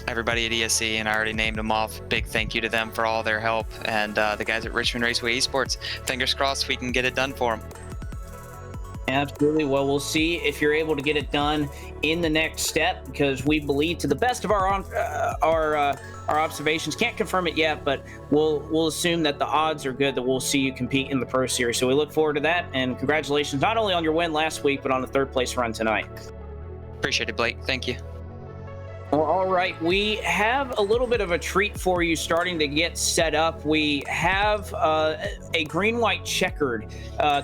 everybody at ESC, and I already named them off. Big thank you to them for all their help, and the guys at Richmond Raceway Esports. Fingers crossed we can get it done for them. Absolutely. Well, we'll see if you're able to get it done in the next step, because we believe, to the best of our observations, can't confirm it yet, but we'll assume that the odds are good that we'll see you compete in the Pro Series. So we look forward to that, and congratulations not only on your win last week, but on the 3rd place run tonight. Appreciate it, Blake. Thank you. Well, all right, we have a little bit of a treat for you starting to get set up. We have a green-white checkered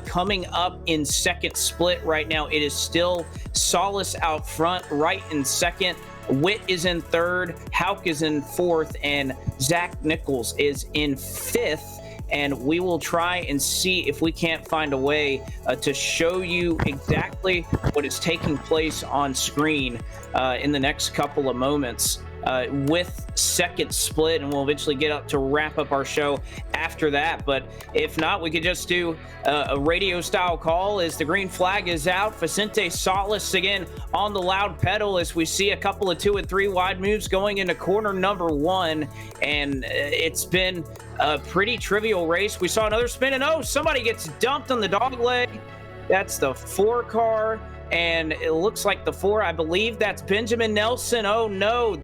coming up in second split right now. It is still Solace out front, right in second. Witt is in third, Hauk is in fourth, and Zach Nichols is in fifth. And we will try and see if we can't find a way to show you exactly what is taking place on screen in the next couple of moments with second split, and we'll eventually get up to wrap up our show after that. But if not, we could just do a radio style call as the green flag is out. Vicente Salas again on the loud pedal as we see a couple of 2 and 3 wide moves going into corner number 1, and it's been a pretty trivial race. We saw another spin, and somebody gets dumped on the dog leg. That's the 4 car, and it looks like the 4, I believe that's Benjamin Nelson. Oh no,